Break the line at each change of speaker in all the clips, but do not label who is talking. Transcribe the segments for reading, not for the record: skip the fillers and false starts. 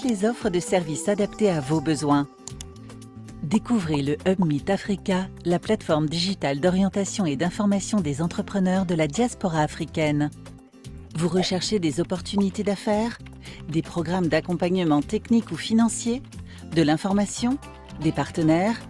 toutes les offres de services adaptées à vos besoins. Découvrez le Hub Meet Africa, la plateforme digitale d'orientation et d'information des entrepreneurs de la diaspora africaine. Vous recherchez des opportunités d'affaires, des programmes d'accompagnement technique ou financier, de l'information, des partenaires,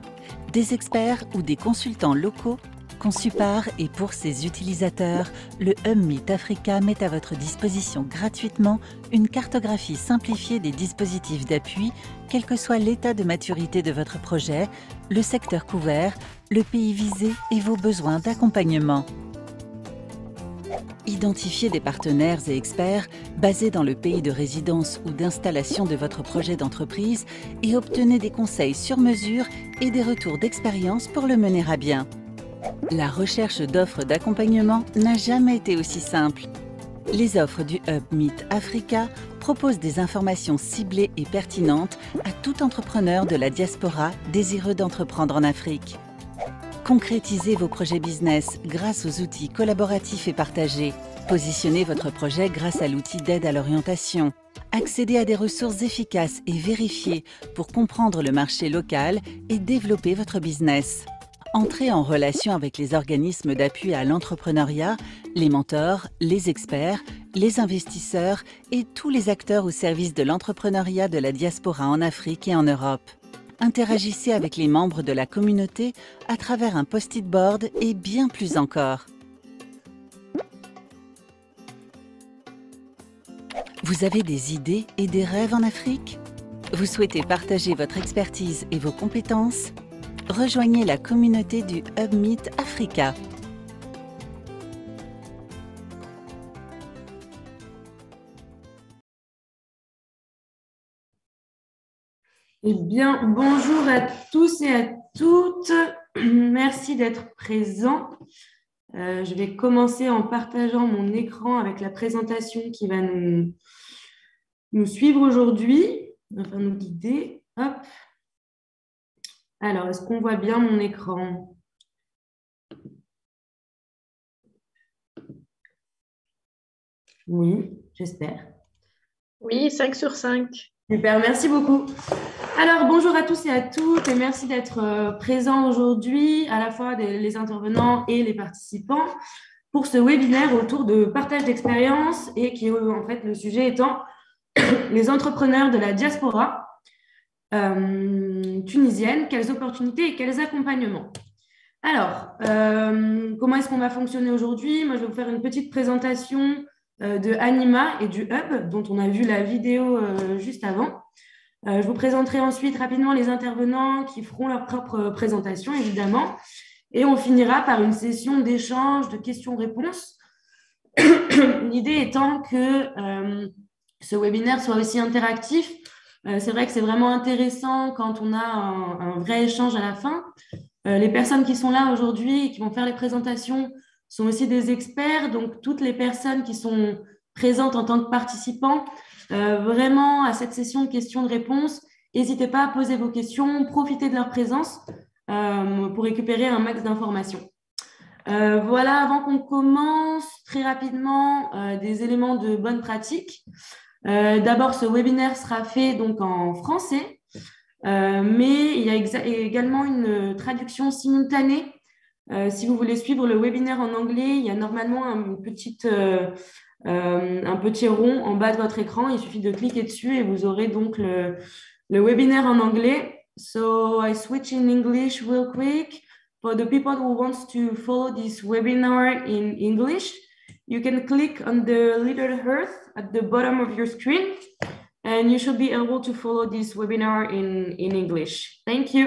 des experts ou des consultants locaux? Conçu par et pour ses utilisateurs, le Hub Meet Africa met à votre disposition gratuitement une cartographie simplifiée des dispositifs d'appui, quel que soit l'état de maturité de votre projet, le secteur couvert, le pays visé et vos besoins d'accompagnement. Identifiez des partenaires et experts basés dans le pays de résidence ou d'installation de votre projet d'entreprise et obtenez des conseils sur mesure et des retours d'expérience pour le mener à bien. La recherche d'offres d'accompagnement n'a jamais été aussi simple. Les offres du Hub Meet Africa proposent des informations ciblées et pertinentes à tout entrepreneur de la diaspora désireux d'entreprendre en Afrique. Concrétisez vos projets business grâce aux outils collaboratifs et partagés. Positionnez votre projet grâce à l'outil d'aide à l'orientation. Accédez à des ressources efficaces et vérifiées pour comprendre le marché local et développer votre business. Entrez en relation avec les organismes d'appui à l'entrepreneuriat, les mentors, les experts, les investisseurs et tous les acteurs au service de l'entrepreneuriat de la diaspora en Afrique et en Europe. Interagissez avec les membres de la communauté à travers un post-it board et bien plus encore. Vous avez des idées et des rêves en Afrique? Vous souhaitez partager votre expertise et vos compétences? Rejoignez la communauté du Hub Meet Africa.
Eh bien, bonjour à tous et à toutes. Merci d'être présents. Je vais commencer en partageant mon écran avec la présentation qui va nous suivre aujourd'hui, enfin nous guider. Hop. Alors, est-ce qu'on voit bien mon écran? Oui, j'espère.
Oui, 5 sur 5.
Super, merci beaucoup. Alors, bonjour à tous et à toutes et merci d'être présents aujourd'hui, à la fois les intervenants et les participants, pour ce webinaire autour de partage d'expérience et qui, en fait, le sujet étant les entrepreneurs de la diaspora tunisienne, quelles opportunités et quels accompagnements. Alors, comment est-ce qu'on va fonctionner aujourd'hui? Moi, je vais vous faire une petite présentation de Anima et du Hub, dont on a vu la vidéo juste avant. Je vous présenterai ensuite rapidement les intervenants qui feront leur propre présentation, évidemment. Et on finira par une session d'échange, de questions-réponses. L'idée étant que ce webinaire soit aussi interactif. C'est vrai que c'est vraiment intéressant quand on a un vrai échange à la fin. Les personnes qui sont là aujourd'hui et qui vont faire les présentations sont aussi des experts. Donc, toutes les personnes qui sont présentes en tant que participants, vraiment à cette session de questions-réponses, n'hésitez pas à poser vos questions, profitez de leur présence pour récupérer un max d'informations. Voilà, avant qu'on commence, très rapidement, des éléments de bonne pratique. D'abord, ce webinaire sera fait donc en français, mais il y a également une traduction simultanée. Si vous voulez suivre le webinaire en anglais, il y a normalement un petit rond en bas de votre écran. Il suffit de cliquer dessus et vous aurez donc le webinaire en anglais. So I switch in English real quick. For the people who want to follow this webinar in English, you can click on the little hearth at the bottom of your screen and you should be able to follow this webinar in English. Thank you.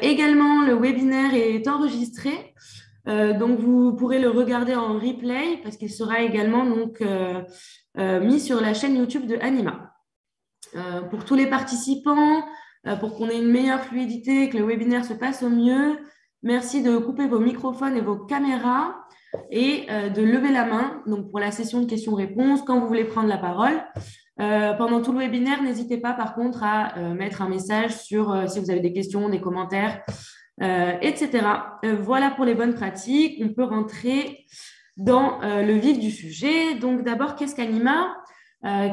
Également, le webinaire est enregistré, donc vous pourrez le regarder en replay parce qu'il sera également donc, mis sur la chaîne YouTube de Anima. Pour tous les participants, pour qu'on ait une meilleure fluidité et que le webinaire se passe au mieux, merci de couper vos microphones et vos caméras et de lever la main donc pour la session de questions-réponses quand vous voulez prendre la parole. Pendant tout le webinaire, n'hésitez pas par contre à mettre un message sur si vous avez des questions, des commentaires, etc. Voilà pour les bonnes pratiques. On peut rentrer dans le vif du sujet. Donc d'abord, qu'est-ce qu'Anima?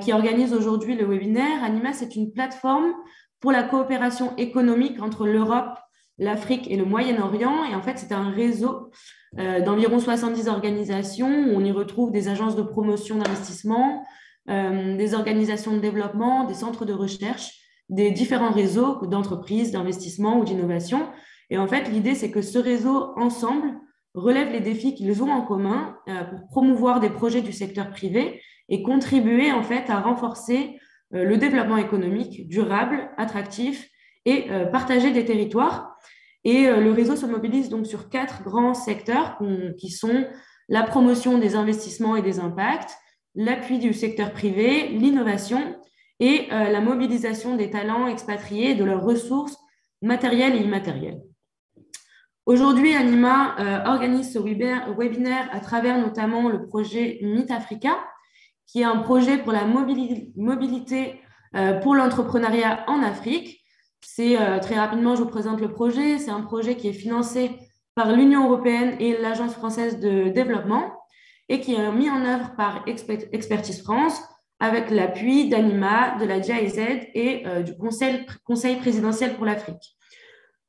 qui organise aujourd'hui le webinaire. Anima, c'est une plateforme pour la coopération économique entre l'Europe, l'Afrique et le Moyen-Orient. Et en fait, c'est un réseau d'environ 70 organisations où on y retrouve des agences de promotion d'investissement, des organisations de développement, des centres de recherche, des différents réseaux d'entreprises, d'investissement ou d'innovation. Et en fait, l'idée, c'est que ce réseau, ensemble, relève les défis qu'ils ont en commun pour promouvoir des projets du secteur privé et contribuer en fait à renforcer le développement économique durable, attractif et partagé des territoires. Et le réseau se mobilise donc sur 4 grands secteurs qui sont la promotion des investissements et des impacts, l'appui du secteur privé, l'innovation et la mobilisation des talents expatriés et de leurs ressources matérielles et immatérielles. Aujourd'hui, Anima organise ce webinaire à travers notamment le projet Meet Africa, qui est un projet pour la mobilité pour l'entrepreneuriat en Afrique. Très rapidement, je vous présente le projet. C'est un projet qui est financé par l'Union européenne et l'Agence française de développement et qui est mis en œuvre par Expertise France avec l'appui d'Anima, de la GIZ et du Conseil présidentiel pour l'Afrique.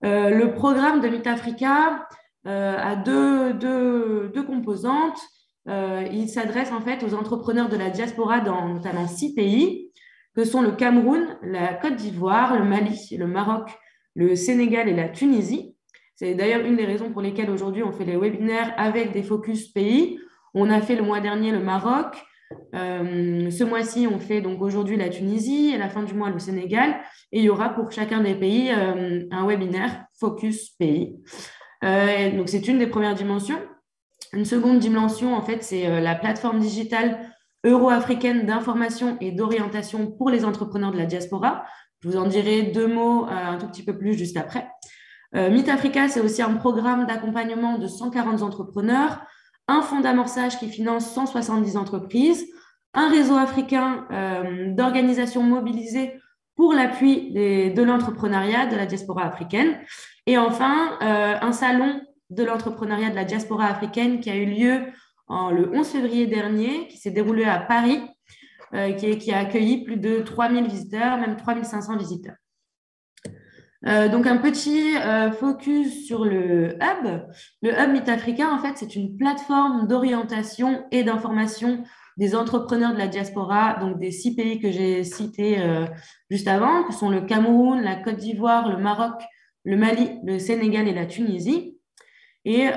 Le programme de Meet Africa a deux composantes. Il s'adresse en fait aux entrepreneurs de la diaspora dans notamment 6 pays, que sont le Cameroun, la Côte d'Ivoire, le Mali, le Maroc, le Sénégal et la Tunisie. C'est d'ailleurs une des raisons pour lesquelles aujourd'hui on fait les webinaires avec des focus pays. On a fait le mois dernier le Maroc. Ce mois-ci, on fait donc aujourd'hui la Tunisie, à la fin du mois le Sénégal, et il y aura pour chacun des pays un webinaire focus pays. Donc c'est une des premières dimensions. Une seconde dimension, en fait, c'est la plateforme digitale euro-africaine d'information et d'orientation pour les entrepreneurs de la diaspora. Je vous en dirai 2 mots un tout petit peu plus juste après. Meet Africa, c'est aussi un programme d'accompagnement de 140 entrepreneurs, un fonds d'amorçage qui finance 170 entreprises, un réseau africain d'organisations mobilisées pour l'appui de l'entrepreneuriat de la diaspora africaine, et enfin un salon de l'entrepreneuriat de la diaspora africaine qui a eu lieu le 11 février dernier, qui s'est déroulé à Paris, qui a accueilli plus de 3000 visiteurs, même 3500 visiteurs. Donc, un petit focus sur le hub. Le hub Meet Africa, en fait, c'est une plateforme d'orientation et d'information des entrepreneurs de la diaspora, donc des 6 pays que j'ai cités juste avant, que sont le Cameroun, la Côte d'Ivoire, le Maroc, le Mali, le Sénégal et la Tunisie. Et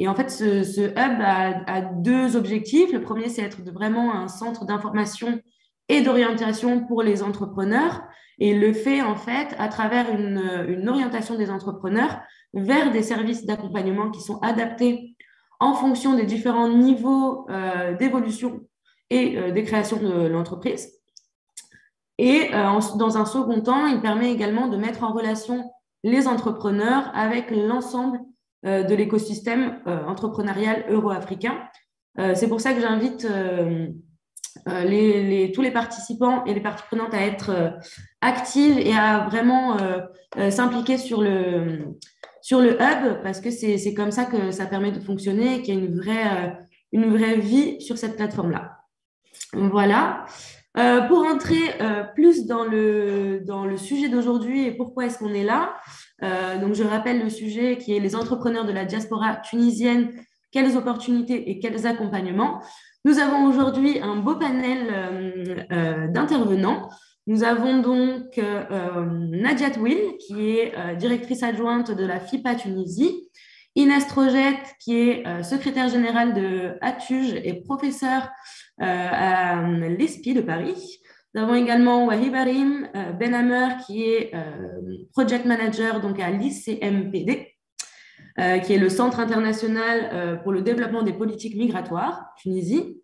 en fait, ce hub a 2 objectifs. Le premier, c'est être vraiment un centre d'information et d'orientation pour les entrepreneurs. Et il le fait en fait à travers une orientation des entrepreneurs vers des services d'accompagnement qui sont adaptés en fonction des différents niveaux d'évolution et des créations de l'entreprise. Et dans un second temps, il permet également de mettre en relation les entrepreneurs avec l'ensemble de l'écosystème entrepreneurial euro-africain. C'est pour ça que j'invite tous les participants et les parties prenantes à être actives et à vraiment s'impliquer sur le hub, parce que c'est comme ça que ça permet de fonctionner et qu'il y a une vraie vie sur cette plateforme-là. Voilà. Pour entrer plus dans le sujet d'aujourd'hui et pourquoi est-ce qu'on est là, donc je rappelle le sujet qui est les entrepreneurs de la diaspora tunisienne, quelles opportunités et quels accompagnements. Nous avons aujourd'hui un beau panel d'intervenants. Nous avons donc Nadia Touil, qui est directrice adjointe de la FIPA Tunisie, Inès Trojet, qui est secrétaire générale de ATUJ et professeure à l'ESPI de Paris. Nous avons également Wahib Arim Benhammer, qui est project manager donc à l'ICMPD, qui est le Centre international pour le développement des politiques migratoires, Tunisie.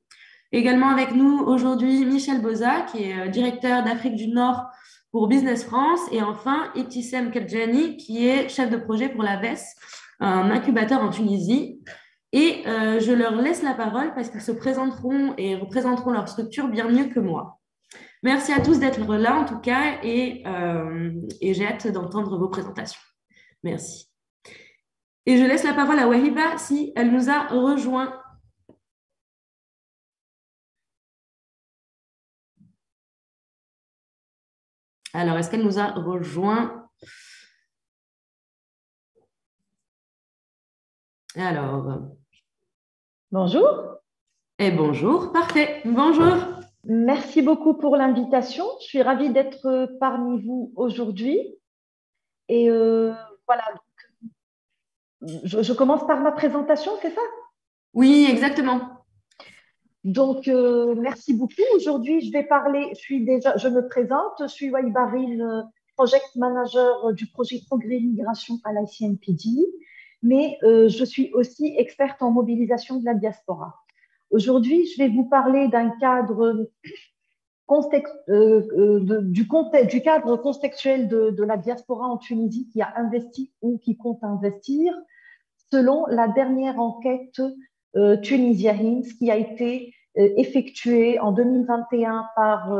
Également avec nous aujourd'hui Michel Boza, qui est directeur d'Afrique du Nord pour Business France. Et enfin, Ibtissem Kedjani, qui est chef de projet pour la VES, un incubateur en Tunisie. Et je leur laisse la parole parce qu'ils se présenteront et représenteront leur structure bien mieux que moi. Merci à tous d'être là en tout cas et j'ai hâte d'entendre vos présentations. Merci. Et je laisse la parole à Wahiba si elle nous a rejoint. Alors, est-ce qu'elle nous a rejoint? Alors,
Bonjour.
bonjour, parfait. Bonjour.
Merci beaucoup pour l'invitation. Je suis ravie d'être parmi vous aujourd'hui. Et voilà, je commence par ma présentation, c'est ça?
Oui, exactement.
Donc, merci beaucoup. Aujourd'hui, je vais parler, je me présente, je suis Waibarine, Project Manager du projet Progrès Migration à l'ICMPD, mais je suis aussi experte en mobilisation de la diaspora. Aujourd'hui, je vais vous parler d'un cadre du cadre contextuel de la diaspora en Tunisie qui a investi ou qui compte investir selon la dernière enquête Tunisia Hints qui a été effectuée en 2021 par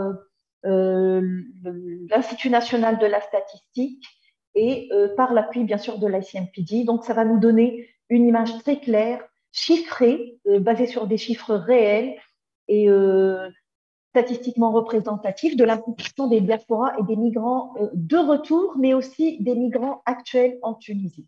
l'Institut national de la statistique et par l'appui bien sûr de l'ICMPD. Donc ça va nous donner une image très claire, chiffrée, basée sur des chiffres réels et statistiquement représentatif de l'implication des diasporas et des migrants de retour, mais aussi des migrants actuels en Tunisie.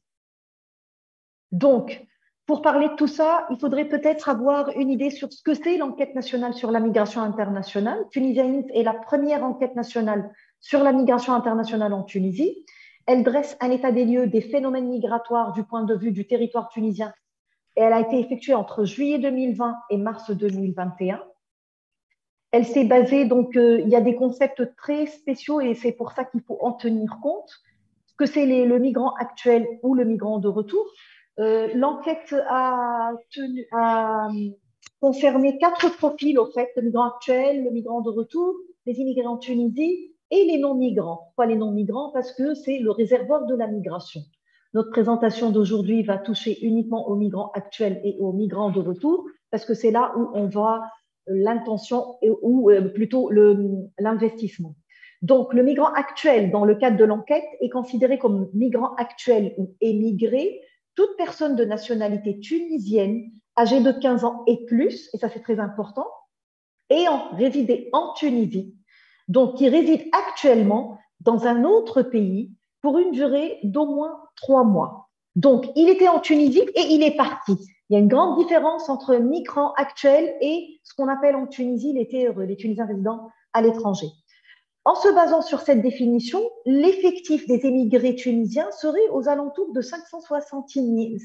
Donc, pour parler de tout ça, il faudrait peut-être avoir une idée sur ce que c'est l'enquête nationale sur la migration internationale. Tunisia Int est la première enquête nationale sur la migration internationale en Tunisie. Elle dresse un état des lieux des phénomènes migratoires du point de vue du territoire tunisien et elle a été effectuée entre juillet 2020 et mars 2021. Elle s'est basée, donc il y a des concepts très spéciaux et c'est pour ça qu'il faut en tenir compte. Ce que c'est le migrant actuel ou le migrant de retour. L'enquête a concerné 4 profils, au fait, le migrant actuel, le migrant de retour, les immigrés en Tunisie et les non-migrants. Pourquoi les non-migrants? Parce que c'est le réservoir de la migration. Notre présentation d'aujourd'hui va toucher uniquement aux migrants actuels et aux migrants de retour parce que c'est là où on voit l'intention ou plutôt l'investissement. Donc, le migrant actuel, dans le cadre de l'enquête, est considéré comme migrant actuel ou émigré, toute personne de nationalité tunisienne âgée de 15 ans et plus, et ça c'est très important, ayant résidé en Tunisie, donc qui réside actuellement dans un autre pays pour une durée d'au moins 3 mois. Donc, il était en Tunisie et il est parti. Il y a une grande différence entre migrants actuels et ce qu'on appelle en Tunisie les TRE, les Tunisiens résidents à l'étranger. En se basant sur cette définition, l'effectif des émigrés tunisiens serait aux alentours de 566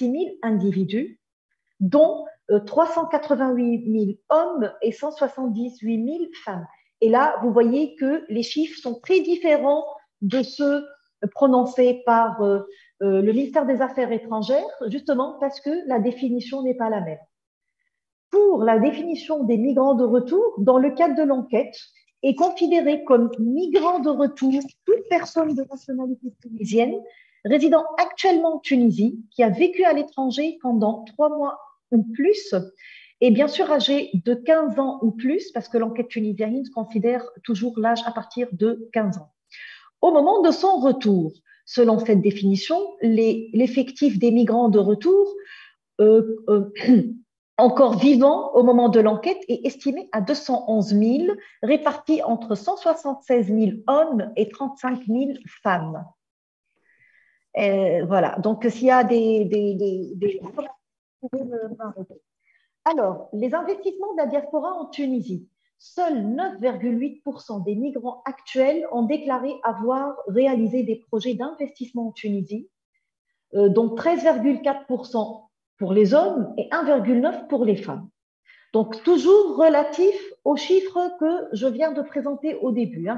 000 individus, dont 388 000 hommes et 178 000 femmes. Et là, vous voyez que les chiffres sont très différents de ceux prononcés par le ministère des Affaires étrangères, justement parce que la définition n'est pas la même. Pour la définition des migrants de retour, dans le cadre de l'enquête, est considéré comme migrant de retour toute personne de nationalité tunisienne résidant actuellement en Tunisie, qui a vécu à l'étranger pendant 3 mois ou plus, et bien sûr âgé de 15 ans ou plus, parce que l'enquête tunisienne considère toujours l'âge à partir de 15 ans. Au moment de son retour, selon cette définition, l'effectif des migrants de retour encore vivants au moment de l'enquête est estimé à 211 000, répartis entre 176 000 hommes et 35 000 femmes. Voilà, donc s'il y a Alors, les investissements de la diaspora en Tunisie. Seuls 9,8% des migrants actuels ont déclaré avoir réalisé des projets d'investissement en Tunisie, donc 13,4% pour les hommes et 1,9% pour les femmes. Donc, toujours relatif aux chiffres que je viens de présenter au début.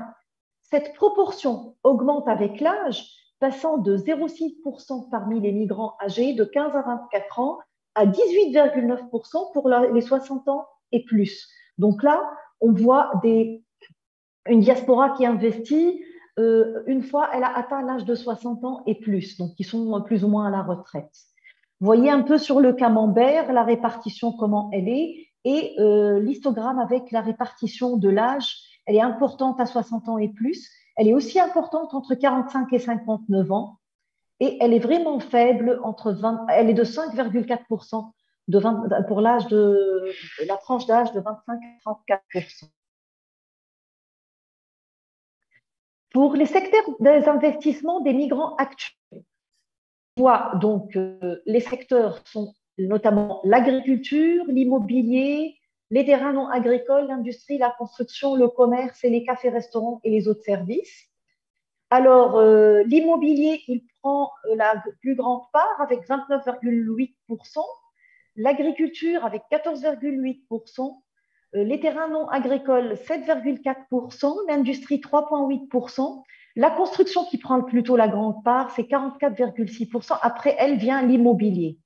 Cette proportion augmente avec l'âge, passant de 0,6% parmi les migrants âgés de 15 à 24 ans à 18,9% pour les 60 ans et plus. Donc là, on voit une diaspora qui investit une fois elle a atteint l'âge de 60 ans et plus, donc qui sont plus ou moins à la retraite. Vous voyez un peu sur le camembert la répartition, comment elle est, et l'histogramme avec la répartition de l'âge. Elle est importante à 60 ans et plus. Elle est aussi importante entre 45 et 59 ans. Et elle est vraiment faible elle est de 5,4% pour la tranche d'âge de 25 à 34%. Pour les secteurs des investissements des migrants actuels, on voit donc les secteurs sont notamment l'agriculture, l'immobilier, les terrains non agricoles, l'industrie, la construction, le commerce et les cafés-restaurants et les autres services. Alors, l'immobilier, il prend la plus grande part avec 29,8%, l'agriculture avec 14,8%, les terrains non agricoles 7,4%, l'industrie 3,8%, la construction qui prend plutôt la grande part, c'est 44,6%. Après, elle vient l'immobilier.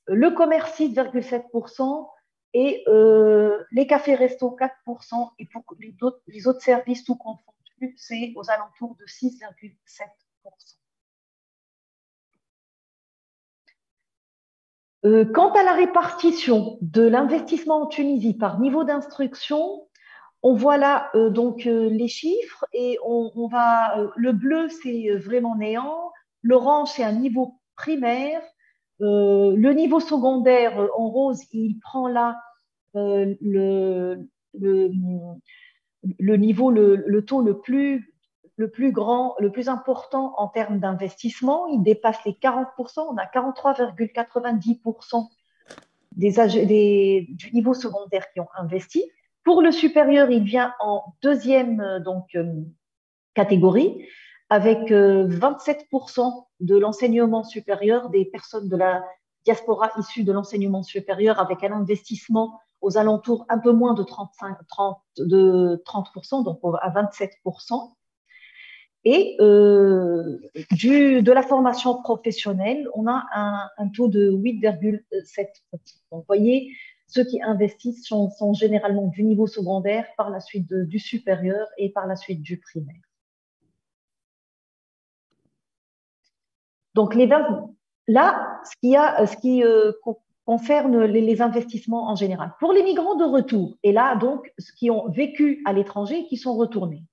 Le commerce 6,7% et les cafés-restos 4%. Et pour les autres services tout confondus, c'est aux alentours de 6,7%. Quant à la répartition de l'investissement en Tunisie par niveau d'instruction, on voit là donc les chiffres et on va. Le bleu, c'est vraiment néant. L'orange, c'est un niveau primaire. Le niveau secondaire en rose, il prend là le niveau, le taux le plus grand, le plus important en termes d'investissement. Il dépasse les 40%. On a 43,90% du niveau secondaire qui ont investi. Pour le supérieur, il vient en deuxième catégorie avec 27% de l'enseignement supérieur des personnes de la diaspora issues de l'enseignement supérieur avec un investissement aux alentours un peu moins de 30%, donc à 27%. Et de la formation professionnelle, on a un taux de 8,7%. Donc, vous voyez, ceux qui investissent sont généralement du niveau secondaire, par la suite du supérieur et par la suite du primaire. Donc, là, ce qui concerne les investissements en général. Pour les migrants de retour, et là, donc, ceux qui ont vécu à l'étranger et qui sont retournés,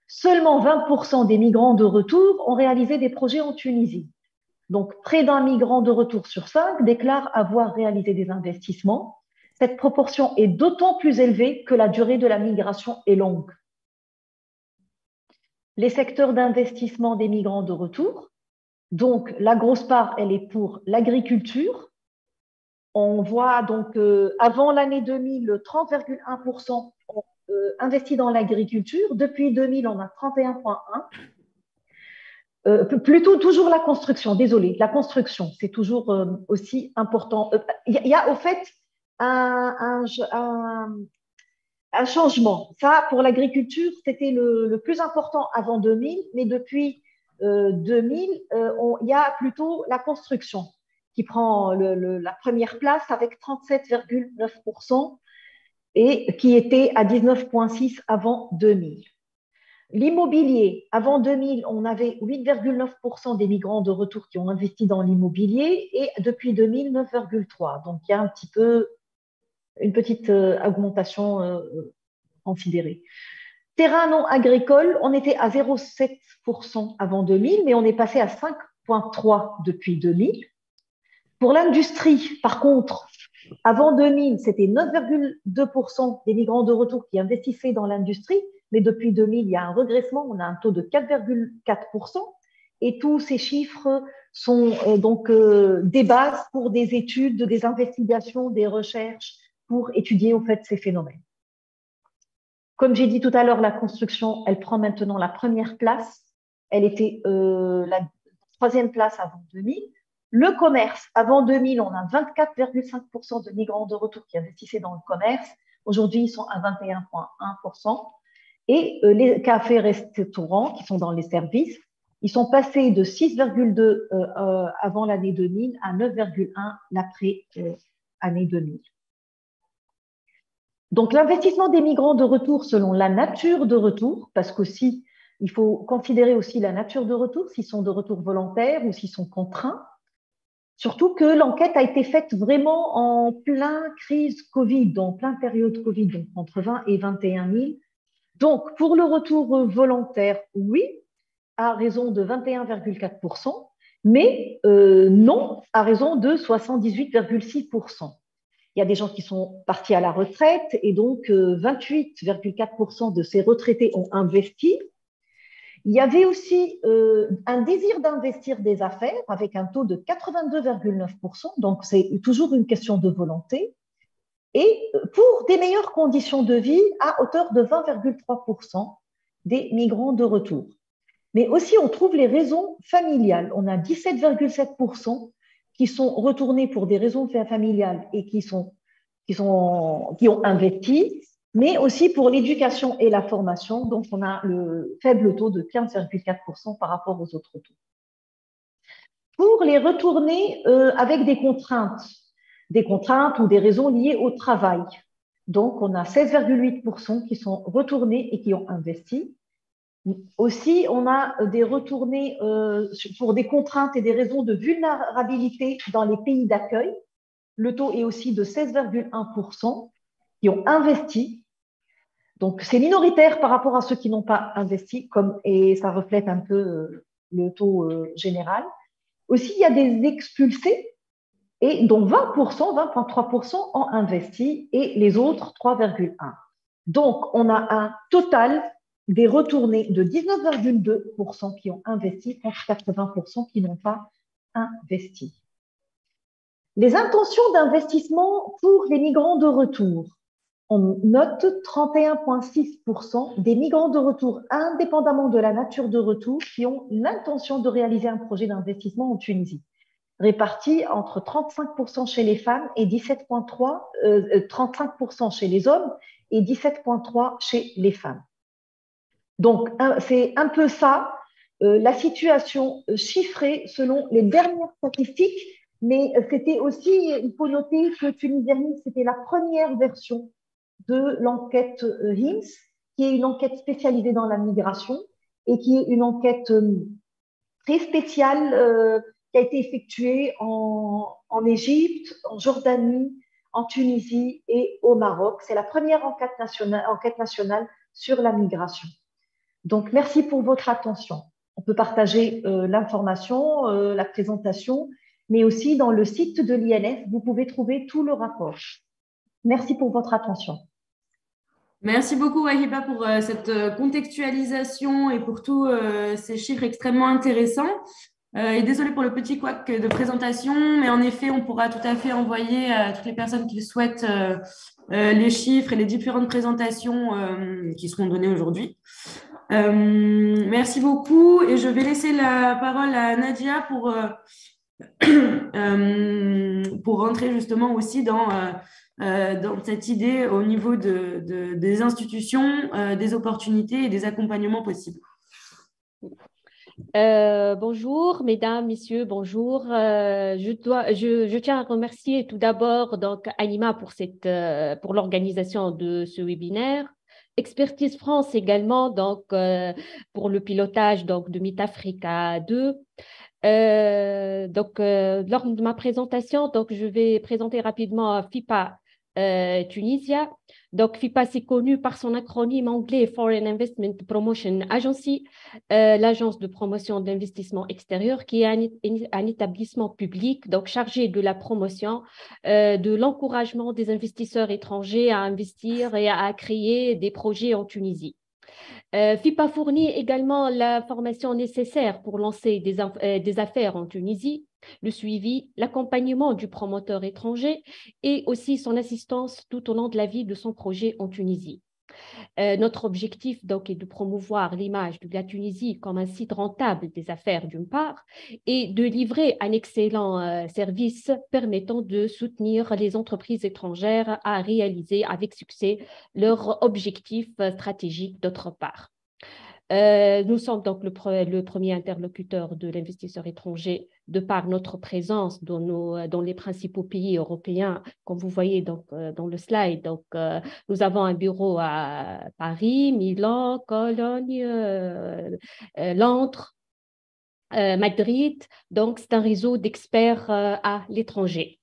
seulement 20% des migrants de retour ont réalisé des projets en Tunisie. Donc, près d'un migrant de retour sur 5 déclare avoir réalisé des investissements. Cette proportion est d'autant plus élevée que la durée de la migration est longue. Les secteurs d'investissement des migrants de retour, donc la grosse part, elle est pour l'agriculture. On voit donc avant l'année 2000, 30,1% ont investi dans l'agriculture. Depuis 2000, on a 31,1%. Plutôt toujours la construction, désolé, la construction, c'est toujours aussi important. Il y a au fait un changement. Ça, pour l'agriculture, c'était le plus important avant 2000, mais depuis 2000, il y a plutôt la construction qui prend la première place avec 37,9% et qui était à 19,6% avant 2000. L'immobilier, avant 2000, on avait 8,9% des migrants de retour qui ont investi dans l'immobilier et depuis 2000, 9,3%. Donc, il y a un petit peu une petite augmentation considérée. Terrain non agricole, on était à 0,7% avant 2000, mais on est passé à 5,3% depuis 2000. Pour l'industrie, par contre, avant 2000, c'était 9,2% des migrants de retour qui investissaient dans l'industrie, mais depuis 2000, il y a un regressement, on a un taux de 4,4%, et tous ces chiffres sont donc des bases pour des études, des investigations, des recherches pour étudier au fait ces phénomènes. Comme j'ai dit tout à l'heure, la construction, elle prend maintenant la première place. Elle était la troisième place avant 2000. Le commerce, avant 2000, on a 24,5% de migrants de retour qui investissaient dans le commerce. Aujourd'hui, ils sont à 21,1%. Et les cafés-restaurants qui sont dans les services, ils sont passés de 6,2 avant l'année 2000 à 9,1 l'après-année 2000. Donc, l'investissement des migrants de retour selon la nature de retour, parce qu'aussi, il faut considérer aussi la nature de retour, s'ils sont de retour volontaire ou s'ils sont contraints. Surtout que l'enquête a été faite vraiment en plein crise Covid, en plein période Covid, donc entre 20 et 21 000. Donc, pour le retour volontaire, oui, à raison de 21,4%, mais non, à raison de 78,6%. Il y a des gens qui sont partis à la retraite et donc 28,4% de ces retraités ont investi. Il y avait aussi un désir d'investir des affaires avec un taux de 82,9%, donc c'est toujours une question de volonté, et pour des meilleures conditions de vie à hauteur de 20,3% des migrants de retour. Mais aussi, on trouve les raisons familiales. On a 17,7% qui sont retournés pour des raisons familiales et qui ont investi, mais aussi pour l'éducation et la formation. Donc, on a le faible taux de 15,4% par rapport aux autres taux. Pour les retourner avec des contraintes ou des raisons liées au travail. Donc, on a 16,8% qui sont retournés et qui ont investi. Aussi, on a des retournés pour des contraintes et des raisons de vulnérabilité dans les pays d'accueil. Le taux est aussi de 16,1% qui ont investi. Donc, c'est minoritaire par rapport à ceux qui n'ont pas investi, et ça reflète un peu le taux général. Aussi, il y a des expulsés, et dont 20,3% ont investi, et les autres 3,1%. Donc, on a un total des retournés de 19,2% qui ont investi contre 80% qui n'ont pas investi. Les intentions d'investissement pour les migrants de retour. On note 31,6% des migrants de retour, indépendamment de la nature de retour, qui ont l'intention de réaliser un projet d'investissement en Tunisie, répartis entre 35% chez les femmes et 35% chez les hommes et 17,3% chez les femmes. Donc, c'est un peu ça, la situation chiffrée selon les dernières statistiques, mais c'était aussi, il faut noter que Tunisianime, c'était la première version de l'enquête HIMSS, qui est une enquête spécialisée dans la migration et qui est une enquête très spéciale qui a été effectuée en Égypte, en Jordanie, en Tunisie et au Maroc. C'est la première enquête nationale sur la migration. Donc, merci pour votre attention. On peut partager l'information, la présentation, mais aussi dans le site de l'INF, vous pouvez trouver tout le rapport. Merci pour votre attention.
Merci beaucoup, Wahiba, pour cette contextualisation et pour tous ces chiffres extrêmement intéressants. Et désolé pour le petit couac de présentation, mais en effet, on pourra tout à fait envoyer à toutes les personnes qui souhaitent les chiffres et les différentes présentations qui seront données aujourd'hui. Merci beaucoup et je vais laisser la parole à Nadia pour rentrer justement aussi dans cette idée au niveau des institutions, des opportunités et des accompagnements possibles.
Bonjour, mesdames, messieurs, bonjour. Je tiens à remercier tout d'abord donc Anima pour l'organisation de ce webinaire. Expertise France également donc pour le pilotage donc de Meet Africa 2. Lors de ma présentation, donc je vais présenter rapidement FIPA Tunisia. Donc FIPA, c'est connu par son acronyme anglais Foreign Investment Promotion Agency, l'agence de promotion d'investissement extérieur, qui est un établissement public donc chargé de la promotion, de l'encouragement des investisseurs étrangers à investir et à créer des projets en Tunisie. FIPA fournit également la formation nécessaire pour lancer des affaires en Tunisie, le suivi, l'accompagnement du promoteur étranger et aussi son assistance tout au long de la vie de son projet en Tunisie. Notre objectif donc est de promouvoir l'image de la Tunisie comme un site rentable des affaires d'une part et de livrer un excellent service permettant de soutenir les entreprises étrangères à réaliser avec succès leurs objectifs stratégiques d'autre part. Nous sommes donc le premier interlocuteur de l'investisseur étranger de par notre présence dans les principaux pays européens, comme vous voyez donc, dans le slide. Donc, nous avons un bureau à Paris, Milan, Cologne, Londres, Madrid. Donc, c'est un réseau d'experts à l'étranger.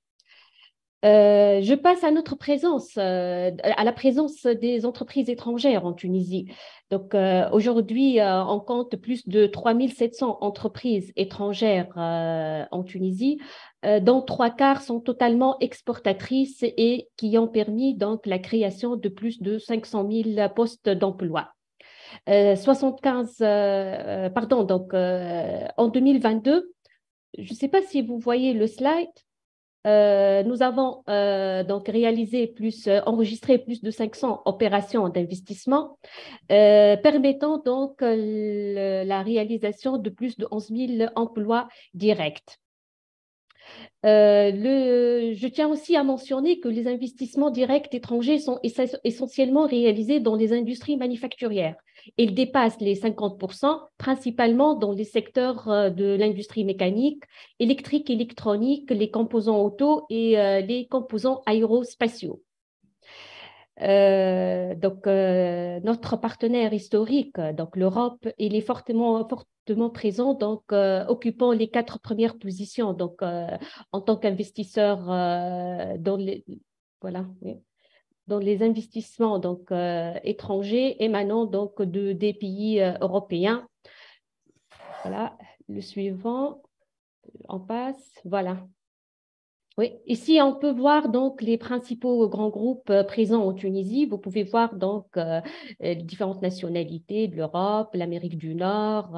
Je passe à notre présence, à la présence des entreprises étrangères en Tunisie. Donc, aujourd'hui, on compte plus de 3700 entreprises étrangères en Tunisie, dont 3/4 sont totalement exportatrices et qui ont permis donc la création de plus de 500 000 postes d'emploi. Donc en 2022, je ne sais pas si vous voyez le slide. Nous avons donc enregistré plus de 500 opérations d'investissement, permettant donc la réalisation de plus de 11 000 emplois directs. Je tiens aussi à mentionner que les investissements directs étrangers sont essentiellement réalisés dans les industries manufacturières. Ils dépassent les 50%, principalement dans les secteurs de l'industrie mécanique, électrique, électronique, les composants auto et les composants aérospatiaux. Notre partenaire historique, donc l'Europe, il est fortement présent, donc occupant les 4 premières positions, donc en tant qu'investisseur dans les investissements donc étrangers émanant donc des pays européens. Voilà, le suivant, on passe, voilà. Oui, ici, on peut voir donc les principaux grands groupes présents en Tunisie. Vous pouvez voir donc les différentes nationalités de l'Europe, l'Amérique du Nord.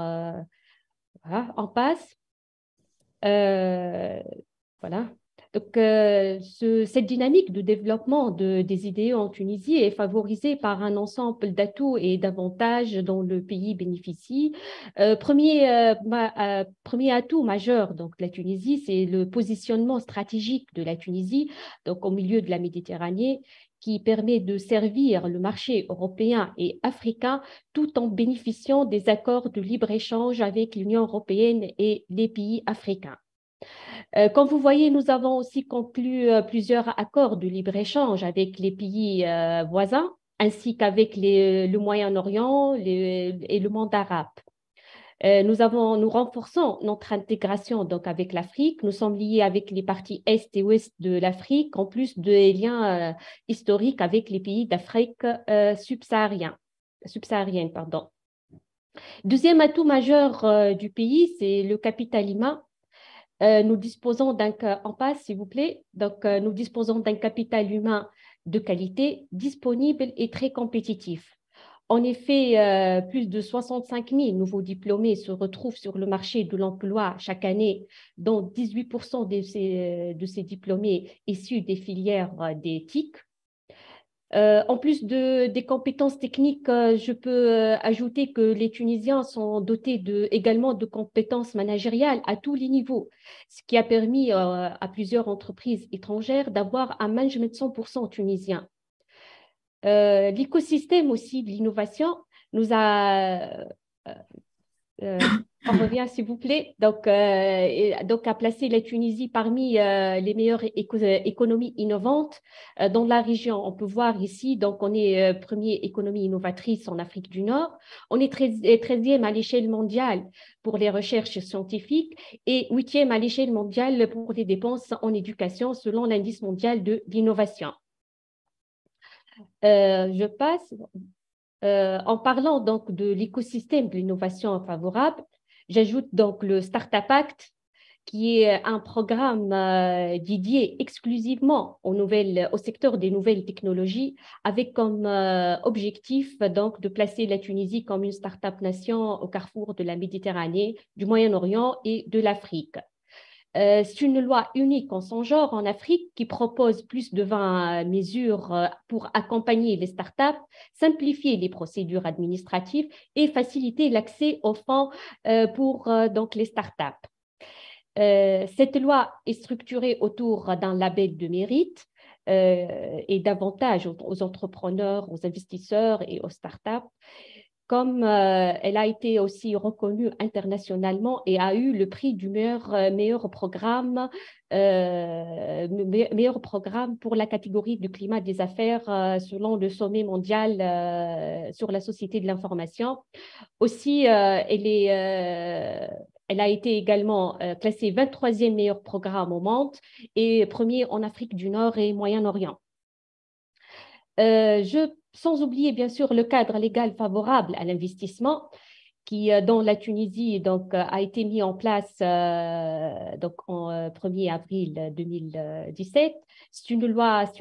Voilà, on passe. Voilà. Donc, cette dynamique de développement des idées en Tunisie est favorisée par un ensemble d'atouts et d'avantages dont le pays bénéficie. Premier atout majeur donc, de la Tunisie, c'est le positionnement stratégique de la Tunisie, donc au milieu de la Méditerranée, qui permet de servir le marché européen et africain tout en bénéficiant des accords de libre-échange avec l'Union européenne et les pays africains. Comme vous voyez, nous avons aussi conclu plusieurs accords de libre-échange avec les pays voisins, ainsi qu'avec le Moyen-Orient et le monde arabe. Nous renforçons notre intégration donc, avec l'Afrique. Nous sommes liés avec les parties Est et Ouest de l'Afrique, en plus des liens historiques avec les pays d'Afrique subsaharienne. Deuxième atout majeur du pays, c'est le capital humain. Nous disposons on passe s'il vous plaît. Donc, nous disposons d'un capital humain de qualité, disponible et très compétitif. En effet, plus de 65 000 nouveaux diplômés se retrouvent sur le marché de l'emploi chaque année, dont 18% de ces diplômés issus des filières des TIC. En plus des compétences techniques, je peux ajouter que les Tunisiens sont dotés également de compétences managériales à tous les niveaux, ce qui a permis à plusieurs entreprises étrangères d'avoir un management 100% tunisien. L'écosystème aussi de l'innovation nous a... on revient, s'il vous plaît. Donc, à placer la Tunisie parmi les meilleures économies innovantes dans la région. On peut voir ici, donc, on est première économie innovatrice en Afrique du Nord. On est 13e à l'échelle mondiale pour les recherches scientifiques et 8e à l'échelle mondiale pour les dépenses en éducation selon l'indice mondial de l'innovation. Je passe. En parlant donc de l'écosystème de l'innovation favorable, j'ajoute donc le Startup Act, qui est un programme dédié exclusivement au secteur des nouvelles technologies, avec comme objectif donc de placer la Tunisie comme une start-up nation au carrefour de la Méditerranée, du Moyen-Orient et de l'Afrique. C'est une loi unique en son genre en Afrique qui propose plus de 20 mesures pour accompagner les startups, simplifier les procédures administratives et faciliter l'accès aux fonds pour donc les startups. Cette loi est structurée autour d'un label de mérite et d'avantages aux entrepreneurs, aux investisseurs et aux startups. Comme elle a été aussi reconnue internationalement et a eu le prix du meilleur programme pour la catégorie du climat des affaires selon le sommet mondial sur la société de l'information. Aussi, elle a été également classée 23e meilleur programme au monde et premier en Afrique du Nord et Moyen-Orient. Sans oublier bien sûr le cadre légal favorable à l'investissement qui, dans la Tunisie, donc, a été mis en place donc, en 1er avril 2017. C'est une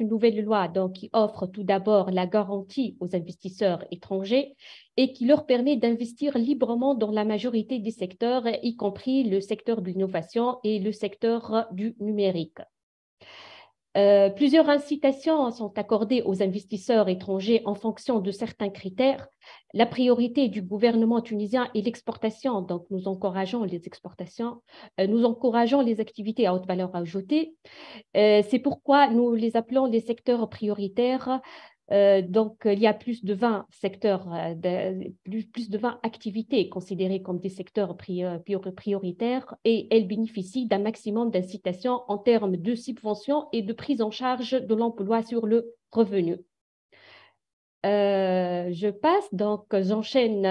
nouvelle loi donc, qui offre tout d'abord la garantie aux investisseurs étrangers et qui leur permet d'investir librement dans la majorité des secteurs, y compris le secteur de l'innovation et le secteur du numérique. Plusieurs incitations sont accordées aux investisseurs étrangers en fonction de certains critères. La priorité du gouvernement tunisien est l'exportation, donc nous encourageons les exportations, nous encourageons les activités à haute valeur ajoutée. C'est pourquoi nous les appelons les secteurs prioritaires. Donc, il y a plus de 20 secteurs, plus de 20 activités considérées comme des secteurs prioritaires et elles bénéficient d'un maximum d'incitation en termes de subventions et de prise en charge de l'emploi sur le revenu. Je passe, donc j'enchaîne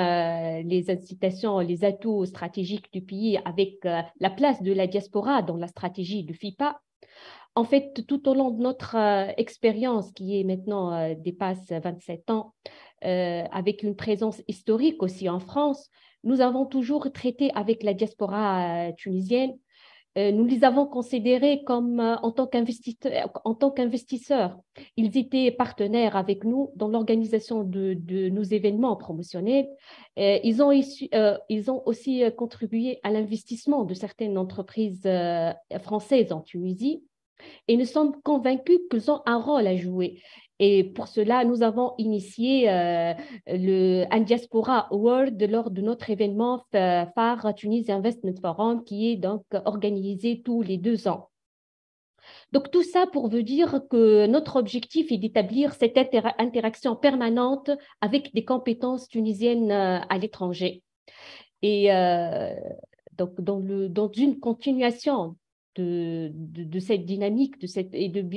les incitations, les atouts stratégiques du pays avec la place de la diaspora dans la stratégie du FIPA. En fait, tout au long de notre expérience, qui est maintenant dépasse 27 ans, avec une présence historique aussi en France, nous avons toujours traité avec la diaspora tunisienne. Nous les avons considérés comme en tant qu'investisseurs. Ils étaient partenaires avec nous dans l'organisation de nos événements promotionnels. Ils ont aussi contribué à l'investissement de certaines entreprises françaises en Tunisie. Et nous sommes convaincus qu'ils ont un rôle à jouer. Et pour cela, nous avons initié un Diaspora Award lors de notre événement phare Tunisia Investment Forum, qui est donc organisé tous les 2 ans. Donc, tout ça pour vous dire que notre objectif est d'établir cette interaction permanente avec des compétences tunisiennes à l'étranger. Et donc, dans une continuation de cette dynamique,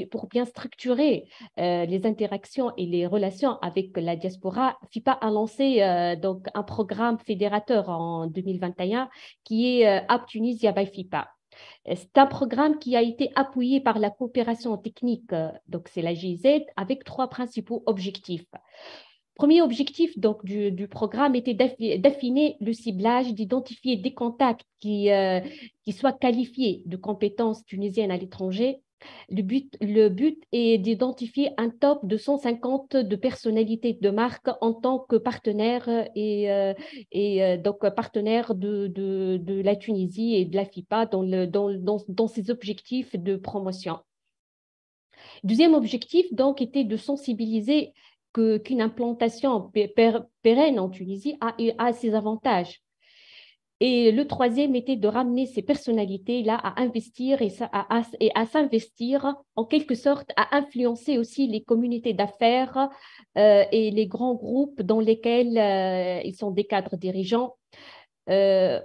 pour bien structurer les interactions et les relations avec la diaspora, FIPA a lancé donc un programme fédérateur en 2021 qui est App Tunisia by FIPA. C'est un programme qui a été appuyé par la coopération technique, donc c'est la GIZ, avec 3 principaux objectifs. Premier objectif donc, du programme était d'affiner le ciblage, d'identifier des contacts qui soient qualifiés de compétences tunisiennes à l'étranger. Le but est d'identifier un top de 150 de personnalités de marque en tant que partenaires donc partenaires de la Tunisie et de la FIPA dans ces objectifs de promotion. Deuxième objectif donc était de sensibiliser qu'une implantation pérenne en Tunisie a ses avantages. Et le troisième était de ramener ces personnalités-là à investir et à s'investir, en quelque sorte, à influencer aussi les communautés d'affaires et les grands groupes dans lesquels ils sont des cadres dirigeants.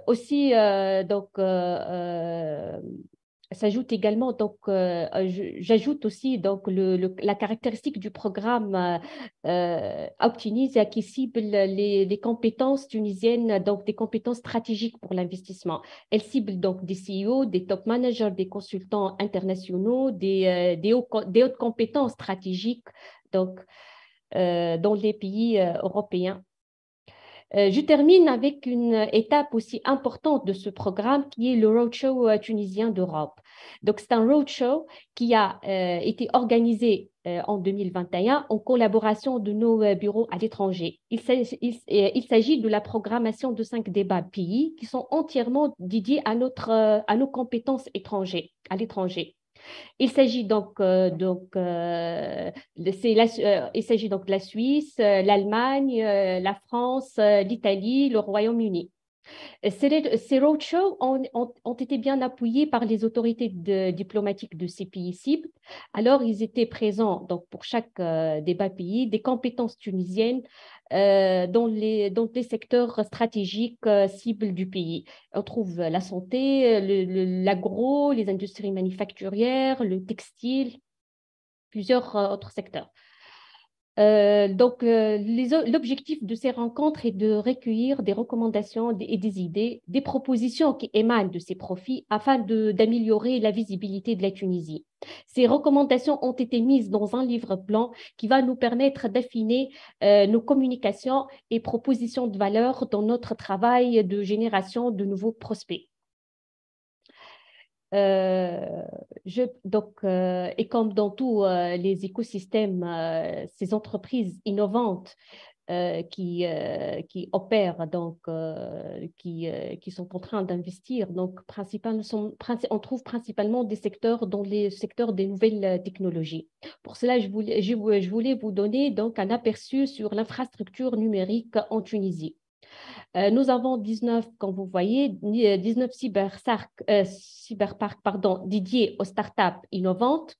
Aussi, s'ajoute également, donc, j'ajoute aussi donc, la caractéristique du programme Optunisia qui cible les compétences tunisiennes, donc des compétences stratégiques pour l'investissement. Elle cible donc des CEO, des top managers, des consultants internationaux, des hautes compétences stratégiques donc, dans les pays européens. Je termine avec une étape aussi importante de ce programme qui est le Roadshow tunisien d'Europe. Donc, c'est un roadshow qui a été organisé en 2021 en collaboration de nos bureaux à l'étranger. Il s'agit de la programmation de 5 débats pays qui sont entièrement dédiés à nos compétences à l'étranger. Il s'agit donc, de la Suisse, l'Allemagne, la France, l'Italie, le Royaume-Uni. Ces roadshows ont été bien appuyés par les autorités diplomatiques de ces pays cibles. Alors, ils étaient présents donc, pour chaque débat pays, des compétences tunisiennes dans les secteurs stratégiques cibles du pays. On trouve la santé, l'agro, les industries manufacturières, le textile, plusieurs autres secteurs. L'objectif de ces rencontres est de recueillir des recommandations et des idées, des propositions qui émanent de ces profils afin d'améliorer la visibilité de la Tunisie. Ces recommandations ont été mises dans un livre blanc qui va nous permettre d'affiner nos communications et propositions de valeur dans notre travail de génération de nouveaux prospects. Et comme dans tous les écosystèmes, ces entreprises innovantes qui opèrent, donc qui sont en train d'investir. Donc, on trouve principalement des secteurs dans les secteurs des nouvelles technologies. Pour cela, je voulais vous donner donc un aperçu sur l'infrastructure numérique en Tunisie. Nous avons 19, comme vous voyez, 19 cyberparcs dédiés aux startups innovantes.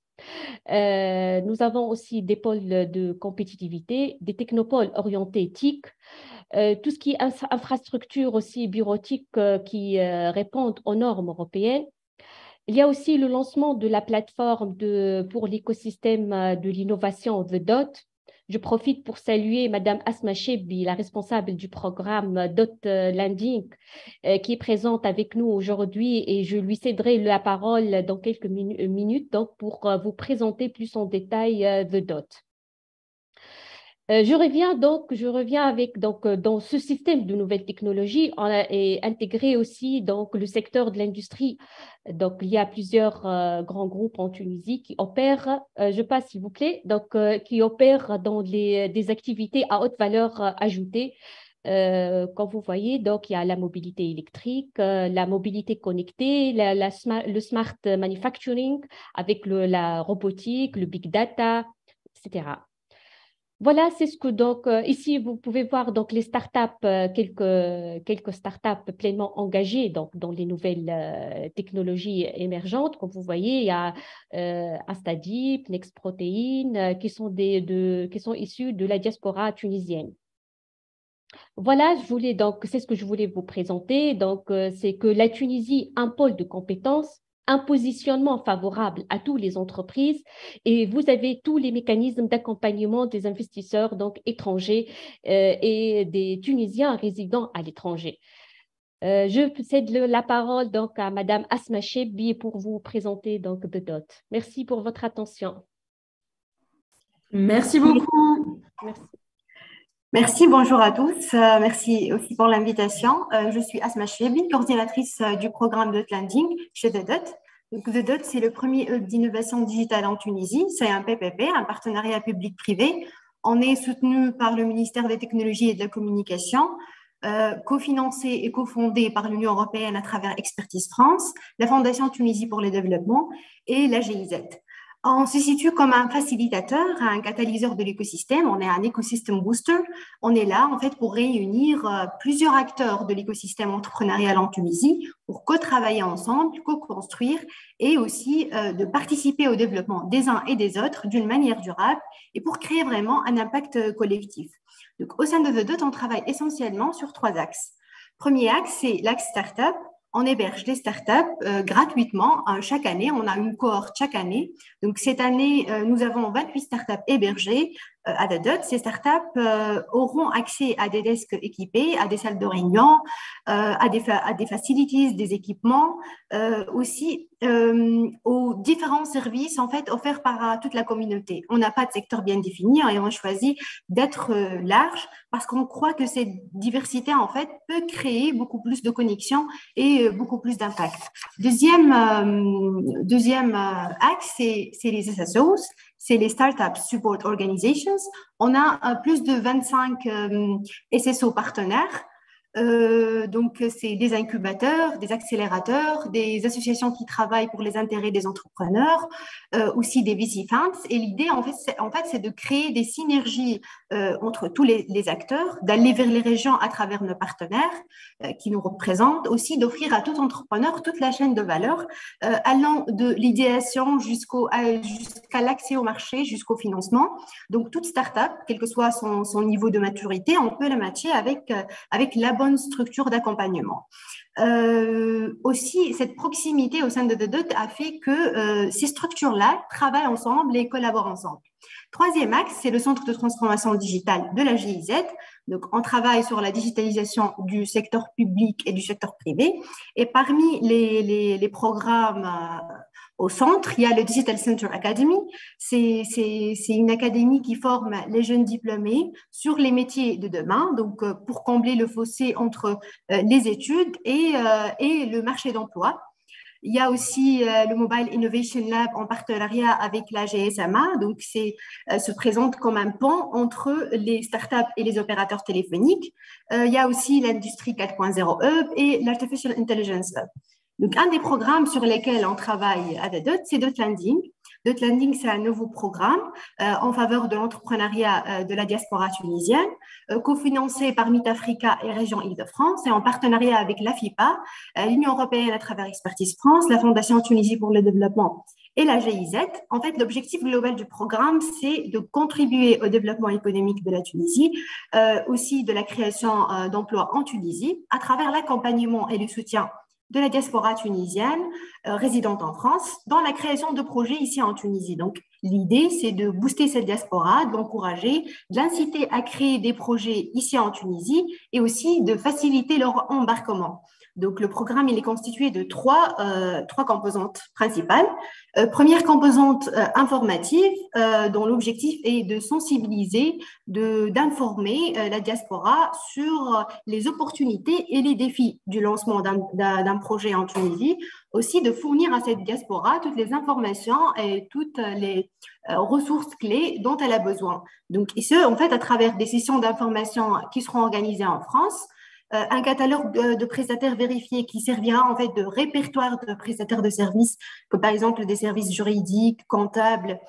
Nous avons aussi des pôles de compétitivité, des technopoles orientés TIC, tout ce qui est infrastructure aussi bureautique qui répondent aux normes européennes. Il y a aussi le lancement de la plateforme pour l'écosystème de l'innovation The Dot. Je profite pour saluer Madame Asma Chebbi, la responsable du programme Dot Landing, qui est présente avec nous aujourd'hui, et je lui céderai la parole dans quelques minutes donc, pour vous présenter plus en détail The Dot. Je reviens avec dans ce système de nouvelles technologies, on a intégré aussi donc le secteur de l'industrie. Donc il y a plusieurs grands groupes en Tunisie qui opèrent, je passe s'il vous plaît, donc qui opèrent dans des activités à haute valeur ajoutée. Comme vous voyez, donc il y a la mobilité électrique, la mobilité connectée, le smart manufacturing avec la robotique, le big data, etc. Voilà, c'est ce que donc ici vous pouvez voir donc les startups, quelques startups pleinement engagées donc dans les nouvelles technologies émergentes. Comme vous voyez, il y a Astadip, Next Protein qui sont issus de la diaspora tunisienne. Voilà, c'est ce que je voulais vous présenter. Donc, c'est que la Tunisie a un pôle de compétences, un positionnement favorable à toutes les entreprises, et vous avez tous les mécanismes d'accompagnement des investisseurs donc étrangers et des Tunisiens résidant à l'étranger. Je cède la parole donc à Madame Asma Chebbi pour vous présenter donc The Dot. Merci pour votre attention.
Merci beaucoup.
Merci.
Merci, bonjour à tous. Merci aussi pour l'invitation. Je suis Asma Chebbi, coordinatrice du programme Dot Landing chez The Dot. Donc, The Dot, c'est le premier hub d'innovation digitale en Tunisie. C'est un PPP, un partenariat public-privé. On est soutenu par le ministère des Technologies et de la Communication, cofinancé et cofondé par l'Union européenne à travers Expertise France, la Fondation Tunisie pour le développement et la GIZ. On se situe comme un facilitateur, un catalyseur de l'écosystème. On est un écosystème booster. On est là, en fait, pour réunir plusieurs acteurs de l'écosystème entrepreneurial en Tunisie pour co-travailler ensemble, co-construire et aussi de participer au développement des uns et des autres d'une manière durable et pour créer vraiment un impact collectif. Donc, au sein de The Dot, on travaille essentiellement sur 3 axes. Premier axe, c'est l'axe startup. On héberge des startups gratuitement. Chaque année, on a une cohorte chaque année. Donc, cette année, nous avons 28 startups hébergées à The Dot. Ces startups auront accès à des desks équipés, à des salles de réunion, à des facilities, des équipements, aussi aux différents services en fait offerts par toute la communauté. On n'a pas de secteur bien défini et on choisit d'être large parce qu'on croit que cette diversité en fait peut créer beaucoup plus de connexions et beaucoup plus d'impact. Deuxième axe, c'est les SSOs, c'est les Startup Support Organizations. On a plus de 25 SSO partenaires. Donc, c'est des incubateurs, des accélérateurs, des associations qui travaillent pour les intérêts des entrepreneurs, aussi des VC funds. Et l'idée, en fait, c'est de créer des synergies entre tous les acteurs, d'aller vers les régions à travers nos partenaires qui nous représentent, aussi d'offrir à tout entrepreneur toute la chaîne de valeur, allant de l'idéation jusqu'à l'accès au marché, jusqu'au financement. Donc, toute start-up, quel que soit son niveau de maturité, on peut la matcher avec la bonne structure d'accompagnement. Aussi, cette proximité au sein de The Dot a fait que ces structures-là travaillent ensemble et collaborent ensemble. Troisième axe, c'est le centre de transformation digitale de la GIZ. Donc, on travaille sur la digitalisation du secteur public et du secteur privé. Et parmi les programmes Au centre, il y a le Digital Center Academy. C'est une académie qui forme les jeunes diplômés sur les métiers de demain, donc pour combler le fossé entre les études et le marché d'emploi. Il y a aussi le Mobile Innovation Lab en partenariat avec la GSMA. Donc, se présente comme un pont entre les startups et les opérateurs téléphoniques. Il y a aussi l'Industrie 4.0 Hub et l'Artificial Intelligence Hub. Donc, un des programmes sur lesquels on travaille à DOT, c'est DotLanding. DotLanding, c'est un nouveau programme en faveur de l'entrepreneuriat de la diaspora tunisienne, cofinancé par MIT-Africa et Région Île-de-France et en partenariat avec l'AFIPA, l'Union européenne à travers Expertise France, la Fondation Tunisie pour le développement et la GIZ. En fait, l'objectif global du programme, c'est de contribuer au développement économique de la Tunisie, aussi de la création d'emplois en Tunisie, à travers l'accompagnement et le soutien de la diaspora tunisienne résidente en France dans la création de projets ici en Tunisie. Donc, l'idée, c'est de booster cette diaspora, de l'encourager, de l'inciter à créer des projets ici en Tunisie et aussi de faciliter leur embarquement. Donc, le programme, il est constitué de trois composantes principales. Première composante informative, dont l'objectif est de sensibiliser, d'informer la diaspora sur les opportunités et les défis du lancement d'un projet en Tunisie, aussi de fournir à cette diaspora toutes les informations et toutes les ressources clés dont elle a besoin. Donc, et ce, en fait, à travers des sessions d'information qui seront organisées en France, un catalogue de prestataires vérifiés qui servira en fait de répertoire de prestataires de services, comme par exemple des services juridiques, comptables.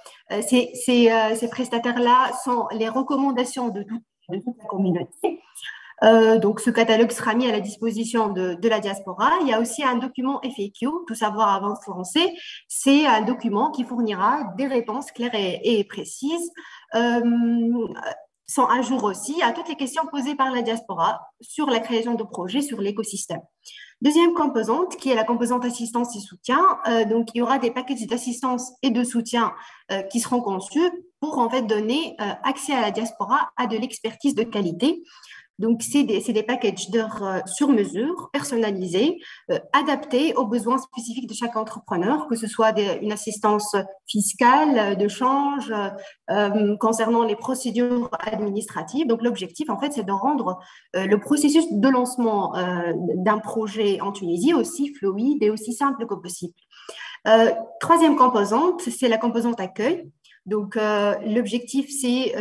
Ces prestataires-là sont les recommandations de toute la communauté. Donc, ce catalogue sera mis à la disposition de la diaspora. Il y a aussi un document FAQ, tout savoir avant français. C'est un document qui fournira des réponses claires et précises. Sont à jour aussi à toutes les questions posées par la diaspora sur la création de projets, sur l'écosystème. Deuxième composante, qui est la composante assistance et soutien. Donc, il y aura des packages d'assistance et de soutien qui seront conçus pour en fait donner accès à la diaspora à de l'expertise de qualité. Donc, c'est des packages d'heures sur mesure, personnalisés, adaptés aux besoins spécifiques de chaque entrepreneur, que ce soit une assistance fiscale, de change, concernant les procédures administratives. Donc, l'objectif, en fait, c'est de rendre le processus de lancement d'un projet en Tunisie aussi fluide et aussi simple que possible. Troisième composante, c'est la composante accueil. Donc, l'objectif, c'est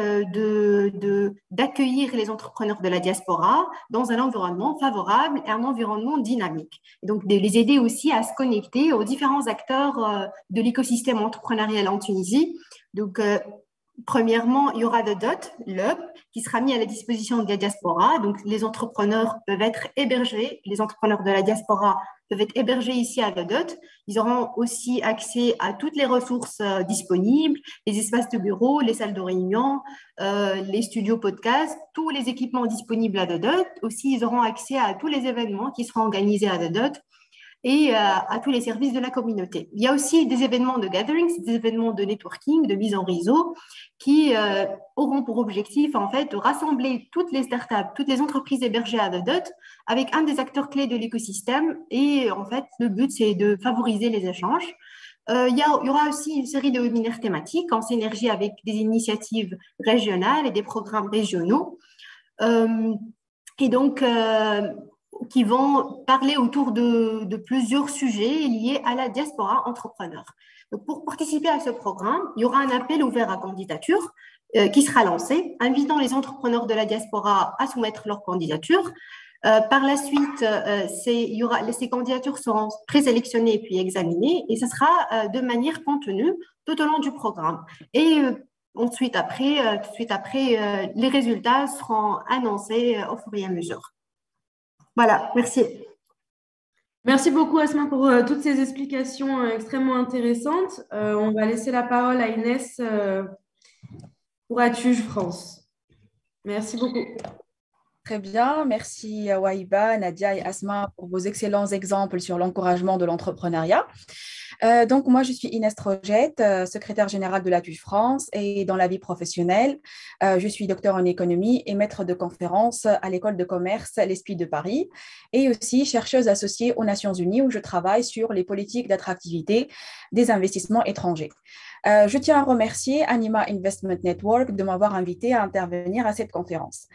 d'accueillir les entrepreneurs de la diaspora dans un environnement favorable et un environnement dynamique. Et donc, de les aider aussi à se connecter aux différents acteurs de l'écosystème entrepreneurial en Tunisie. Donc, premièrement, il y aura le hub, qui sera mis à la disposition de la diaspora. Donc, les entrepreneurs peuvent être hébergés, les entrepreneurs de la diaspora peuvent être hébergés ici à DOT. Ils auront aussi accès à toutes les ressources disponibles, les espaces de bureau, les salles de réunion, les studios podcast, tous les équipements disponibles à DOT. Aussi, ils auront accès à tous les événements qui seront organisés à DOT et à tous les services de la communauté. Il y a aussi des événements de gatherings, des événements de networking, de mise en réseau, qui auront pour objectif en fait de rassembler toutes les startups, toutes les entreprises hébergées à DOT avec un des acteurs clés de l'écosystème. Et en fait, le but, c'est de favoriser les échanges. Il y aura aussi une série de webinaires thématiques en synergie avec des initiatives régionales et des programmes régionaux. Et donc, qui vont parler autour de plusieurs sujets liés à la diaspora entrepreneur. Donc, pour participer à ce programme, il y aura un appel ouvert à candidature qui sera lancé, invitant les entrepreneurs de la diaspora à soumettre leur candidature. Par la suite, ces candidatures seront présélectionnées puis examinées et ce sera de manière contenue tout au long du programme. Et ensuite, tout de suite après, les résultats seront annoncés au fur et à mesure. Voilà, merci.
Merci beaucoup, Asma, pour toutes ces explications extrêmement intéressantes. On va laisser la parole à Inès pour Atuge France. Merci beaucoup.
Très bien, merci Wahiba, Nadia et Asma pour vos excellents exemples sur l'encouragement de l'entrepreneuriat. Donc, moi, je suis Inès Trojet, secrétaire générale de la TUJ France et dans la vie professionnelle, je suis docteur en économie et maître de conférence à l'école de commerce l'ESPI de Paris et aussi chercheuse associée aux Nations Unies où je travaille sur les politiques d'attractivité des investissements étrangers. Je tiens à remercier Anima Investment Network de m'avoir invité à intervenir à cette conférence.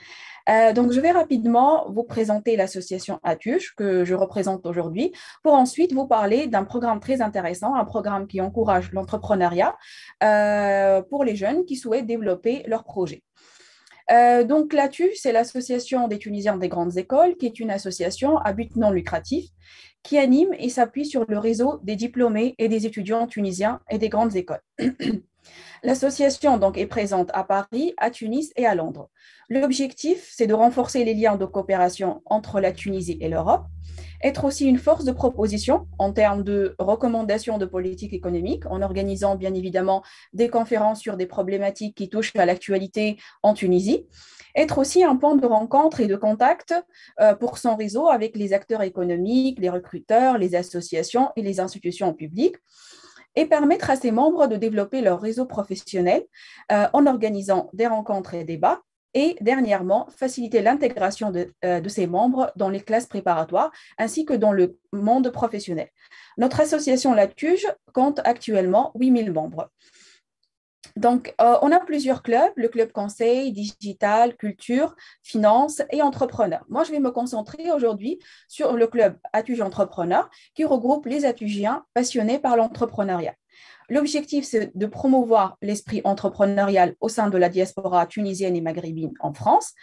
Donc, je vais rapidement vous présenter l'association ATUJ que je représente aujourd'hui pour ensuite vous parler d'un programme très intéressant, un programme qui encourage l'entrepreneuriat pour les jeunes qui souhaitent développer leur projet. Donc, l'ATUJ, c'est l'Association des Tunisiens des grandes écoles, qui est une association à but non lucratif qui anime et s'appuie sur le réseau des diplômés et des étudiants tunisiens et des grandes écoles. L'association donc est présente à Paris, à Tunis et à Londres. L'objectif, c'est de renforcer les liens de coopération entre la Tunisie et l'Europe, être aussi une force de proposition en termes de recommandations de politique économique, en organisant bien évidemment des conférences sur des problématiques qui touchent à l'actualité en Tunisie, être aussi un point de rencontre et de contact pour son réseau avec les acteurs économiques, les recruteurs, les associations et les institutions publiques, et permettre à ses membres de développer leur réseau professionnel en organisant des rencontres et débats, et dernièrement, faciliter l'intégration de ses membres dans les classes préparatoires ainsi que dans le monde professionnel. Notre association, la TUJ, compte actuellement 8000 membres. Donc, on a plusieurs clubs, le club conseil, digital, culture, finance et entrepreneur. Moi, je vais me concentrer aujourd'hui sur le club ATUJ Entrepreneur qui regroupe les ATUJiens passionnés par l'entrepreneuriat. L'objectif, c'est de promouvoir l'esprit entrepreneurial au sein de la diaspora tunisienne et maghrébine en France,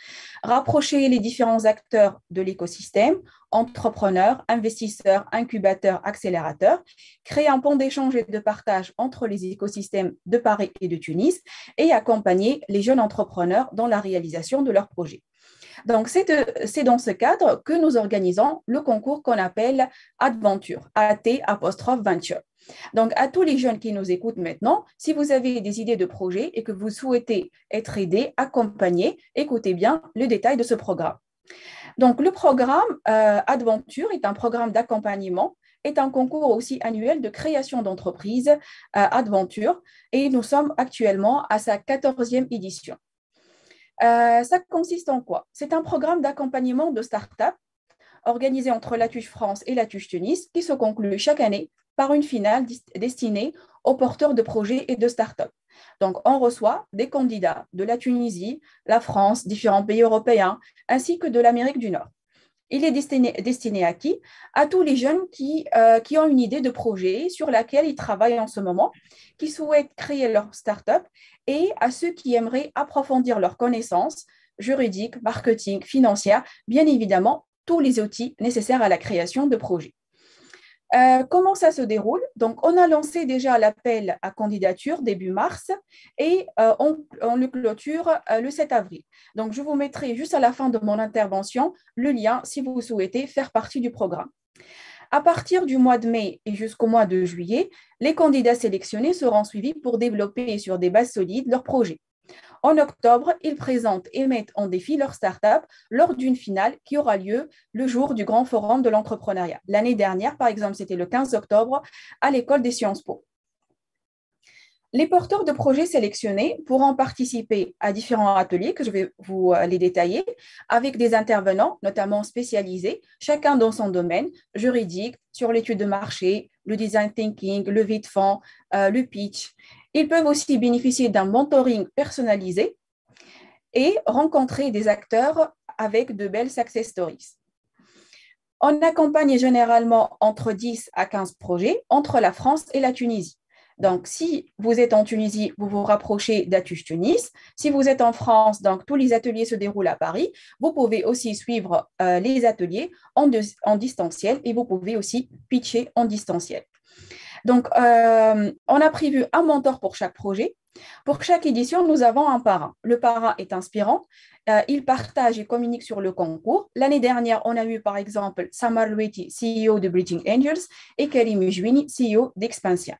rapprocher les différents acteurs de l'écosystème, entrepreneurs, investisseurs, incubateurs, accélérateurs, créer un pont d'échange et de partage entre les écosystèmes de Paris et de Tunis et accompagner les jeunes entrepreneurs dans la réalisation de leurs projets. Donc, c'est dans ce cadre que nous organisons le concours qu'on appelle Adventure, AT''Venture. Donc, à tous les jeunes qui nous écoutent maintenant, si vous avez des idées de projet et que vous souhaitez être aidés, accompagnés, écoutez bien le détail de ce programme. Donc, le programme Adventure est un programme d'accompagnement, est un concours aussi annuel de création d'entreprises Adventure et nous sommes actuellement à sa 14e édition. Ça consiste en quoi? C'est un programme d'accompagnement de start-up organisé entre la TUJ France et la TUJ Tunis qui se conclut chaque année par une finale destinée aux porteurs de projets et de start-up. Donc, on reçoit des candidats de la Tunisie, la France, différents pays européens, ainsi que de l'Amérique du Nord. Il est destiné à qui? À tous les jeunes qui ont une idée de projet sur laquelle ils travaillent en ce moment, qui souhaitent créer leur start-up et à ceux qui aimeraient approfondir leurs connaissances juridiques, marketing, financières, bien évidemment, tous les outils nécessaires à la création de projets. Comment ça se déroule? Donc, on a lancé déjà l'appel à candidature début mars et on le clôture le 7 avril. Donc, je vous mettrai juste à la fin de mon intervention le lien si vous souhaitez faire partie du programme. À partir du mois de mai et jusqu'au mois de juillet, les candidats sélectionnés seront suivis pour développer sur des bases solides leur projet. En octobre, ils présentent et mettent en défi leur start-up lors d'une finale qui aura lieu le jour du Grand Forum de l'entrepreneuriat. L'année dernière, par exemple, c'était le 15 octobre à l'école des Sciences Po. Les porteurs de projets sélectionnés pourront participer à différents ateliers que je vais vous les détailler avec des intervenants, notamment spécialisés, chacun dans son domaine, juridique, sur l'étude de marché, le design thinking, le levée de fonds, le pitch. Ils peuvent aussi bénéficier d'un mentoring personnalisé et rencontrer des acteurs avec de belles success stories. On accompagne généralement entre 10 à 15 projets entre la France et la Tunisie. Donc, si vous êtes en Tunisie, vous vous rapprochez d'ATUJ Tunis. Si vous êtes en France, donc tous les ateliers se déroulent à Paris. Vous pouvez aussi suivre les ateliers en distanciel et vous pouvez aussi pitcher en distanciel. Donc, on a prévu un mentor pour chaque projet. Pour chaque édition, nous avons un parrain. Le parrain est inspirant. Il partage et communique sur le concours. L'année dernière, on a eu par exemple Samar Loueti, CEO de Bridging Angels, et Karim Jouini, CEO d'Expansia.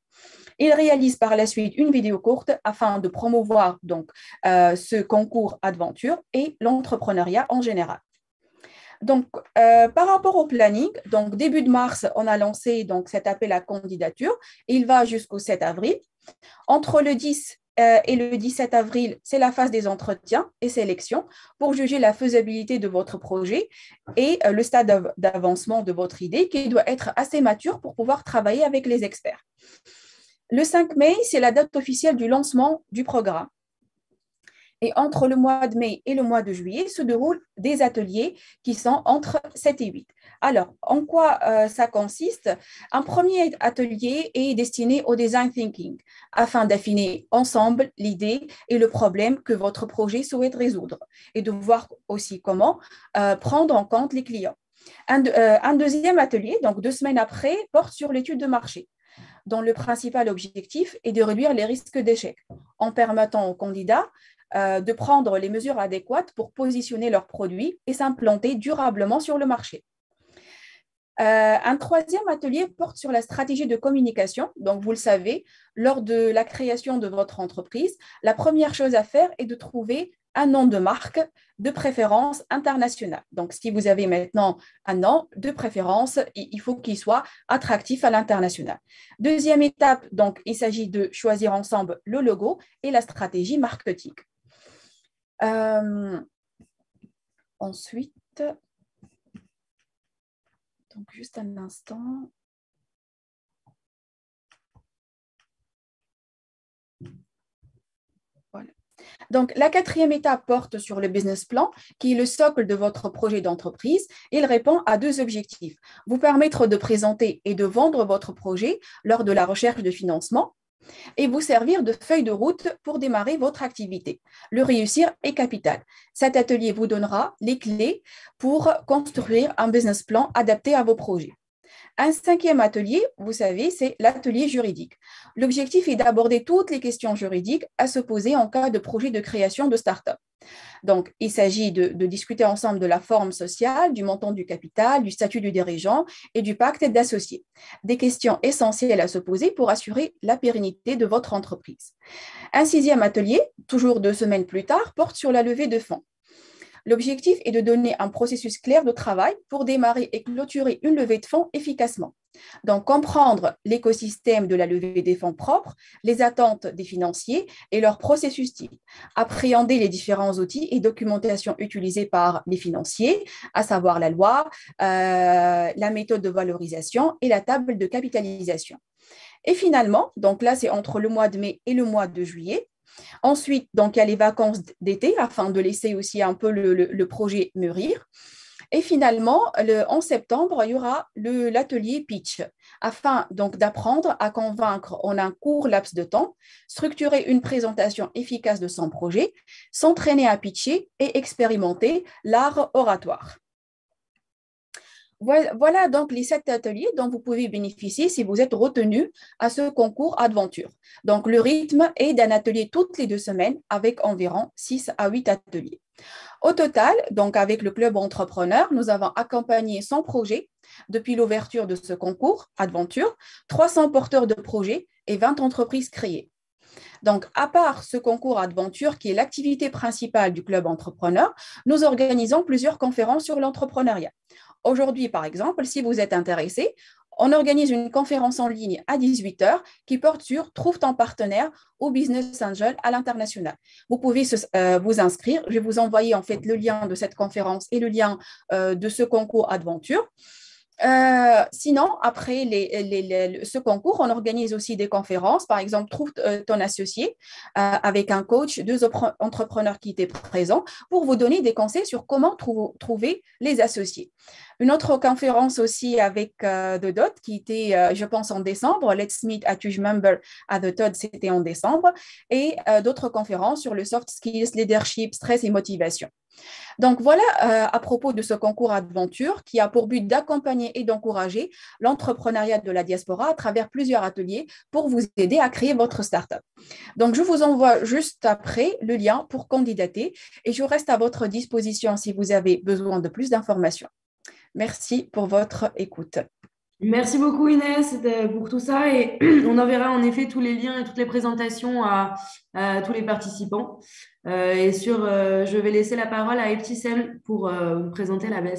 Il réalise par la suite une vidéo courte afin de promouvoir donc, ce concours Adventure et l'entrepreneuriat en général. Donc, par rapport au planning, donc début de mars, on a lancé donc, cet appel à candidature. Il va jusqu'au 7 avril. Entre le 10 et le 17 avril, c'est la phase des entretiens et sélections pour juger la faisabilité de votre projet et le stade d'avancement de votre idée qui doit être assez mature pour pouvoir travailler avec les experts. Le 5 mai, c'est la date officielle du lancement du programme. Et entre le mois de mai et le mois de juillet se déroulent des ateliers qui sont entre 7 et 8. Alors, en quoi ça consiste? Un premier atelier est destiné au design thinking afin d'affiner ensemble l'idée et le problème que votre projet souhaite résoudre et de voir aussi comment prendre en compte les clients. Un deuxième atelier, donc 2 semaines après, porte sur l'étude de marché, dont le principal objectif est de réduire les risques d'échec en permettant aux candidats de prendre les mesures adéquates pour positionner leurs produits et s'implanter durablement sur le marché. Un troisième atelier porte sur la stratégie de communication. Donc, vous le savez, lors de la création de votre entreprise, la première chose à faire est de trouver un nom de marque de préférence internationale. Donc, si vous avez maintenant un nom de préférence, il faut qu'il soit attractif à l'international. Deuxième étape, donc, il s'agit de choisir ensemble le logo et la stratégie marketing. Ensuite, donc juste un instant. Voilà. Donc, la quatrième étape porte sur le business plan, qui est le socle de votre projet d'entreprise. Il répond à 2 objectifs. Vous permettre de présenter et de vendre votre projet lors de la recherche de financement et vous servir de feuille de route pour démarrer votre activité. Le réussir est capital. Cet atelier vous donnera les clés pour construire un business plan adapté à vos projets. Un 5e atelier, vous savez, c'est l'atelier juridique. L'objectif est d'aborder toutes les questions juridiques à se poser en cas de projet de création de start-up. Donc, il s'agit de discuter ensemble de la forme sociale, du montant du capital, du statut du dirigeant et du pacte d'associés. Des questions essentielles à se poser pour assurer la pérennité de votre entreprise. Un 6e atelier, toujours 2 semaines plus tard, porte sur la levée de fonds. L'objectif est de donner un processus clair de travail pour démarrer et clôturer une levée de fonds efficacement. Donc, comprendre l'écosystème de la levée des fonds propres, les attentes des financiers et leur processus type. Appréhender les différents outils et documentations utilisés par les financiers, à savoir la loi, la méthode de valorisation et la table de capitalisation. Et finalement, donc là, c'est entre le mois de mai et le mois de juillet. Ensuite, donc, il y a les vacances d'été afin de laisser aussi un peu le projet mûrir. Et finalement, en septembre, il y aura l'atelier pitch afin donc d'apprendre à convaincre en un court laps de temps, structurer une présentation efficace de son projet, s'entraîner à pitcher et expérimenter l'art oratoire. Voilà donc les 7 ateliers dont vous pouvez bénéficier si vous êtes retenu à ce concours Adventure. Donc, le rythme est d'un atelier toutes les 2 semaines avec environ 6 à 8 ateliers. Au total, donc avec le club entrepreneur, nous avons accompagné 100 projets depuis l'ouverture de ce concours Adventure, 300 porteurs de projets et 20 entreprises créées. Donc, à part ce concours Adventure, qui est l'activité principale du club entrepreneur, nous organisons plusieurs conférences sur l'entrepreneuriat. Aujourd'hui, par exemple, si vous êtes intéressé, on organise une conférence en ligne à 18h qui porte sur « Trouve ton partenaire au Business Angel à l'international ». Vous pouvez vous inscrire. Je vais vous envoyer en fait le lien de cette conférence et le lien de ce concours Adventure. Sinon, après ce concours, on organise aussi des conférences. Par exemple, trouve ton associé avec un coach, 2 entrepreneurs qui étaient présents pour vous donner des conseils sur comment trouver les associés. Une autre conférence aussi avec The Dot qui était, je pense, en décembre. Let's Meet at Huge Member à The Dot, c'était en décembre. Et d'autres conférences sur le soft skills, leadership, stress et motivation. Donc voilà à propos de ce concours Adventure qui a pour but d'accompagner et d'encourager l'entrepreneuriat de la diaspora à travers plusieurs ateliers pour vous aider à créer votre start-up. Donc je vous envoie juste après le lien pour candidater et je reste à votre disposition si vous avez besoin de plus d'informations. Merci pour votre écoute.
Merci beaucoup Inès pour tout ça et on enverra en effet tous les liens et toutes les présentations à tous les participants. Je vais laisser la parole à Ebtissem pour présenter la BES.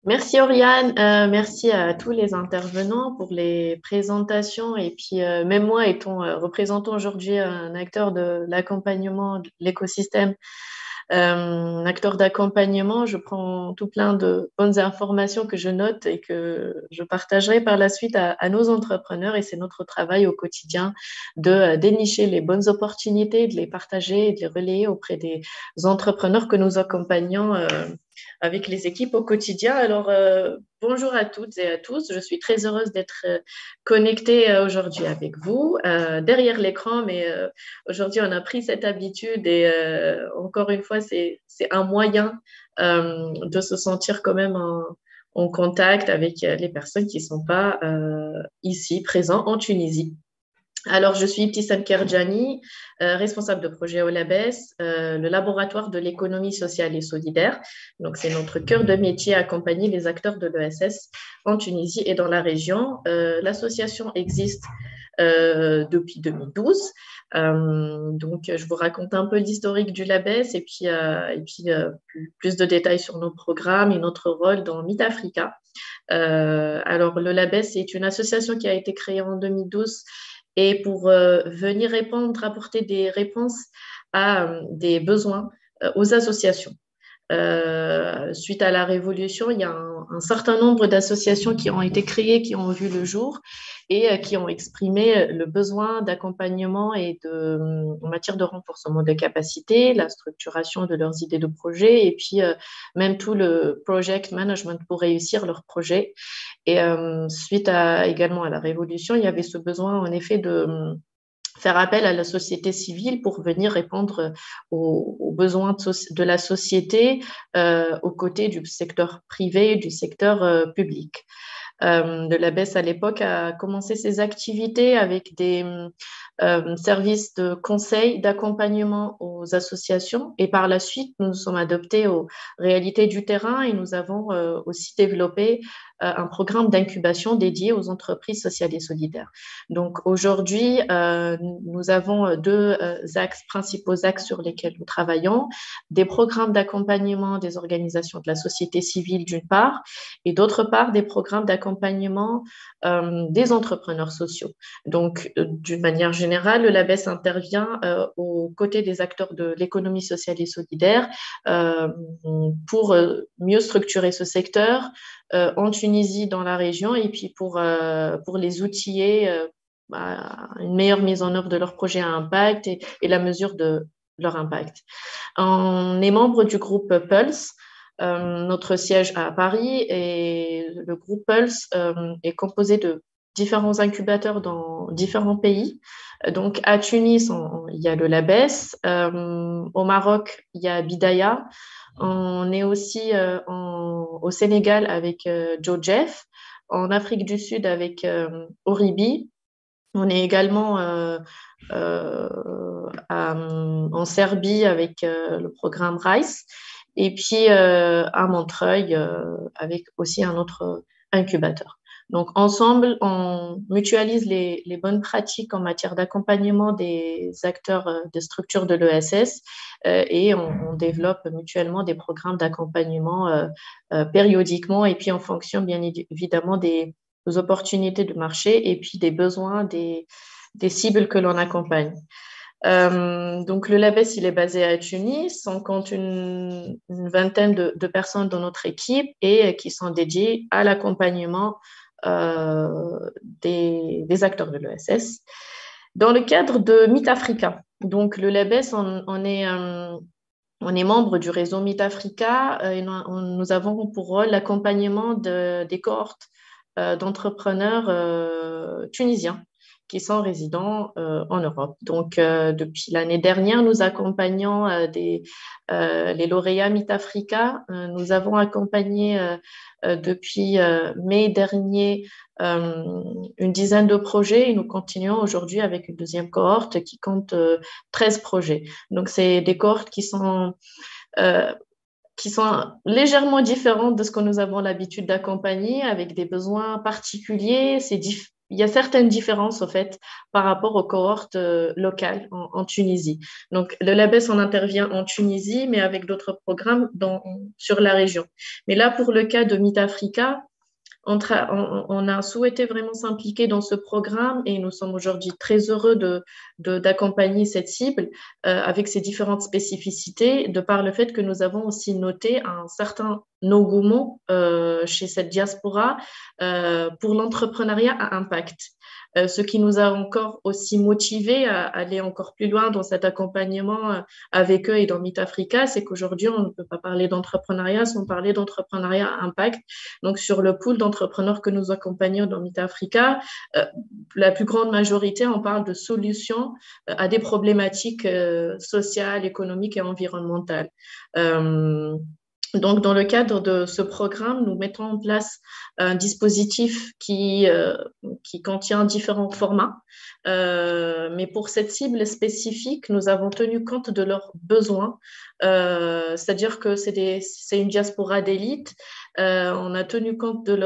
Merci Oriane, merci à tous les intervenants pour les présentations et puis même moi étant représentant aujourd'hui un acteur de l'accompagnement de l'écosystème, un acteur d'accompagnement, je prends tout plein de bonnes informations que je note et que je partagerai par la suite à nos entrepreneurs et c'est notre travail au quotidien de dénicher les bonnes opportunités, de les partager et de les relayer auprès des entrepreneurs que nous accompagnons avec les équipes au quotidien. Alors, bonjour à toutes et à tous. Je suis très heureuse d'être connectée aujourd'hui avec vous, derrière l'écran, mais aujourd'hui, on a pris cette habitude et encore une fois, c'est un moyen de se sentir quand même en contact avec les personnes qui ne sont pas ici, présentes en Tunisie. Alors, je suis Ibtissam Kerjani, responsable de projet au LABES, le laboratoire de l'économie sociale et solidaire. Donc, c'est notre cœur de métier à accompagner les acteurs de l'ESS en Tunisie et dans la région. L'association existe depuis 2012. Donc, je vous raconte un peu l'historique du LABES et puis plus de détails sur nos programmes et notre rôle dans Meet Africa. Alors, le LABES est une association qui a été créée en 2012 et pour venir répondre, apporter des réponses à des besoins aux associations. Suite à la révolution, il y a un certain nombre d'associations qui ont été créées, qui ont vu le jour et qui ont exprimé le besoin d'accompagnement et en matière de renforcement des capacités, la structuration de leurs idées de projet et puis même tout le project management pour réussir leur projet. Et suite également à la révolution, il y avait ce besoin en effet de faire appel à la société civile pour venir répondre aux besoins de la société aux côtés du secteur privé et du secteur public. Le LABES à l'époque a commencé ses activités avec des services de conseil, d'accompagnement aux associations et par la suite, nous nous sommes adoptés aux réalités du terrain et nous avons aussi développé un programme d'incubation dédié aux entreprises sociales et solidaires. Donc aujourd'hui, nous avons deux principaux axes sur lesquels nous travaillons, des programmes d'accompagnement des organisations de la société civile d'une part et d'autre part des programmes d'accompagnement des entrepreneurs sociaux. Donc d'une manière générale, le LABES intervient aux côtés des acteurs de l'économie sociale et solidaire pour mieux structurer ce secteur en Tunisie, dans la région, et puis pour les outiller une meilleure mise en œuvre de leurs projets à impact et la mesure de leur impact. On est membre du groupe Pulse, notre siège à Paris, et le groupe Pulse est composé de différents incubateurs dans différents pays. Donc, à Tunis, il y a le LABES. Au Maroc, il y a Bidaya. On est aussi au Sénégal avec Joe Jeff. En Afrique du Sud avec Oribi. On est également en Serbie avec le programme RICE. Et puis à Montreuil avec aussi un autre incubateur. Donc, ensemble, on mutualise les bonnes pratiques en matière d'accompagnement des acteurs des structures de l'ESS et on développe mutuellement des programmes d'accompagnement périodiquement et puis en fonction, bien évidemment, des opportunités de marché et puis des besoins des cibles que l'on accompagne. Donc, le LABES, il est basé à Tunis. On compte une vingtaine de personnes dans notre équipe et qui sont dédiées à l'accompagnement des acteurs de l'ESS. Dans le cadre de Meet Africa, donc le LABES, on est membre du réseau Meet Africa et nous avons pour rôle l'accompagnement des cohortes d'entrepreneurs tunisiens qui sont résidents en Europe. Donc, depuis l'année dernière, nous accompagnons les lauréats Meet Africa. Nous avons accompagné depuis mai dernier une dizaine de projets et nous continuons aujourd'hui avec une deuxième cohorte qui compte 13 projets. Donc, c'est des cohortes qui sont légèrement différentes de ce que nous avons l'habitude d'accompagner avec des besoins particuliers. Il il y a certaines différences, en fait, par rapport aux cohortes locales en Tunisie. Donc, le LABES, on intervient en Tunisie, mais avec d'autres programmes sur la région. Mais là, pour le cas de Meet Africa, on a souhaité vraiment s'impliquer dans ce programme et nous sommes aujourd'hui très heureux d'accompagner cette cible avec ses différentes spécificités, de par le fait que nous avons aussi noté un certain engouement chez cette diaspora pour l'entrepreneuriat à impact. Ce qui nous a encore aussi motivés à aller encore plus loin dans cet accompagnement avec eux et dans Meet Africa, c'est qu'aujourd'hui, on ne peut pas parler d'entrepreneuriat sans parler d'entrepreneuriat à impact. Donc, sur le pool d'entrepreneurs que nous accompagnons dans Meet Africa, la plus grande majorité, on parle de solutions à des problématiques sociales, économiques et environnementales. Donc, dans le cadre de ce programme, nous mettons en place un dispositif qui contient différents formats. Mais pour cette cible spécifique, nous avons tenu compte de leurs besoins. C'est-à-dire que c'est une diaspora d'élite. On a tenu compte de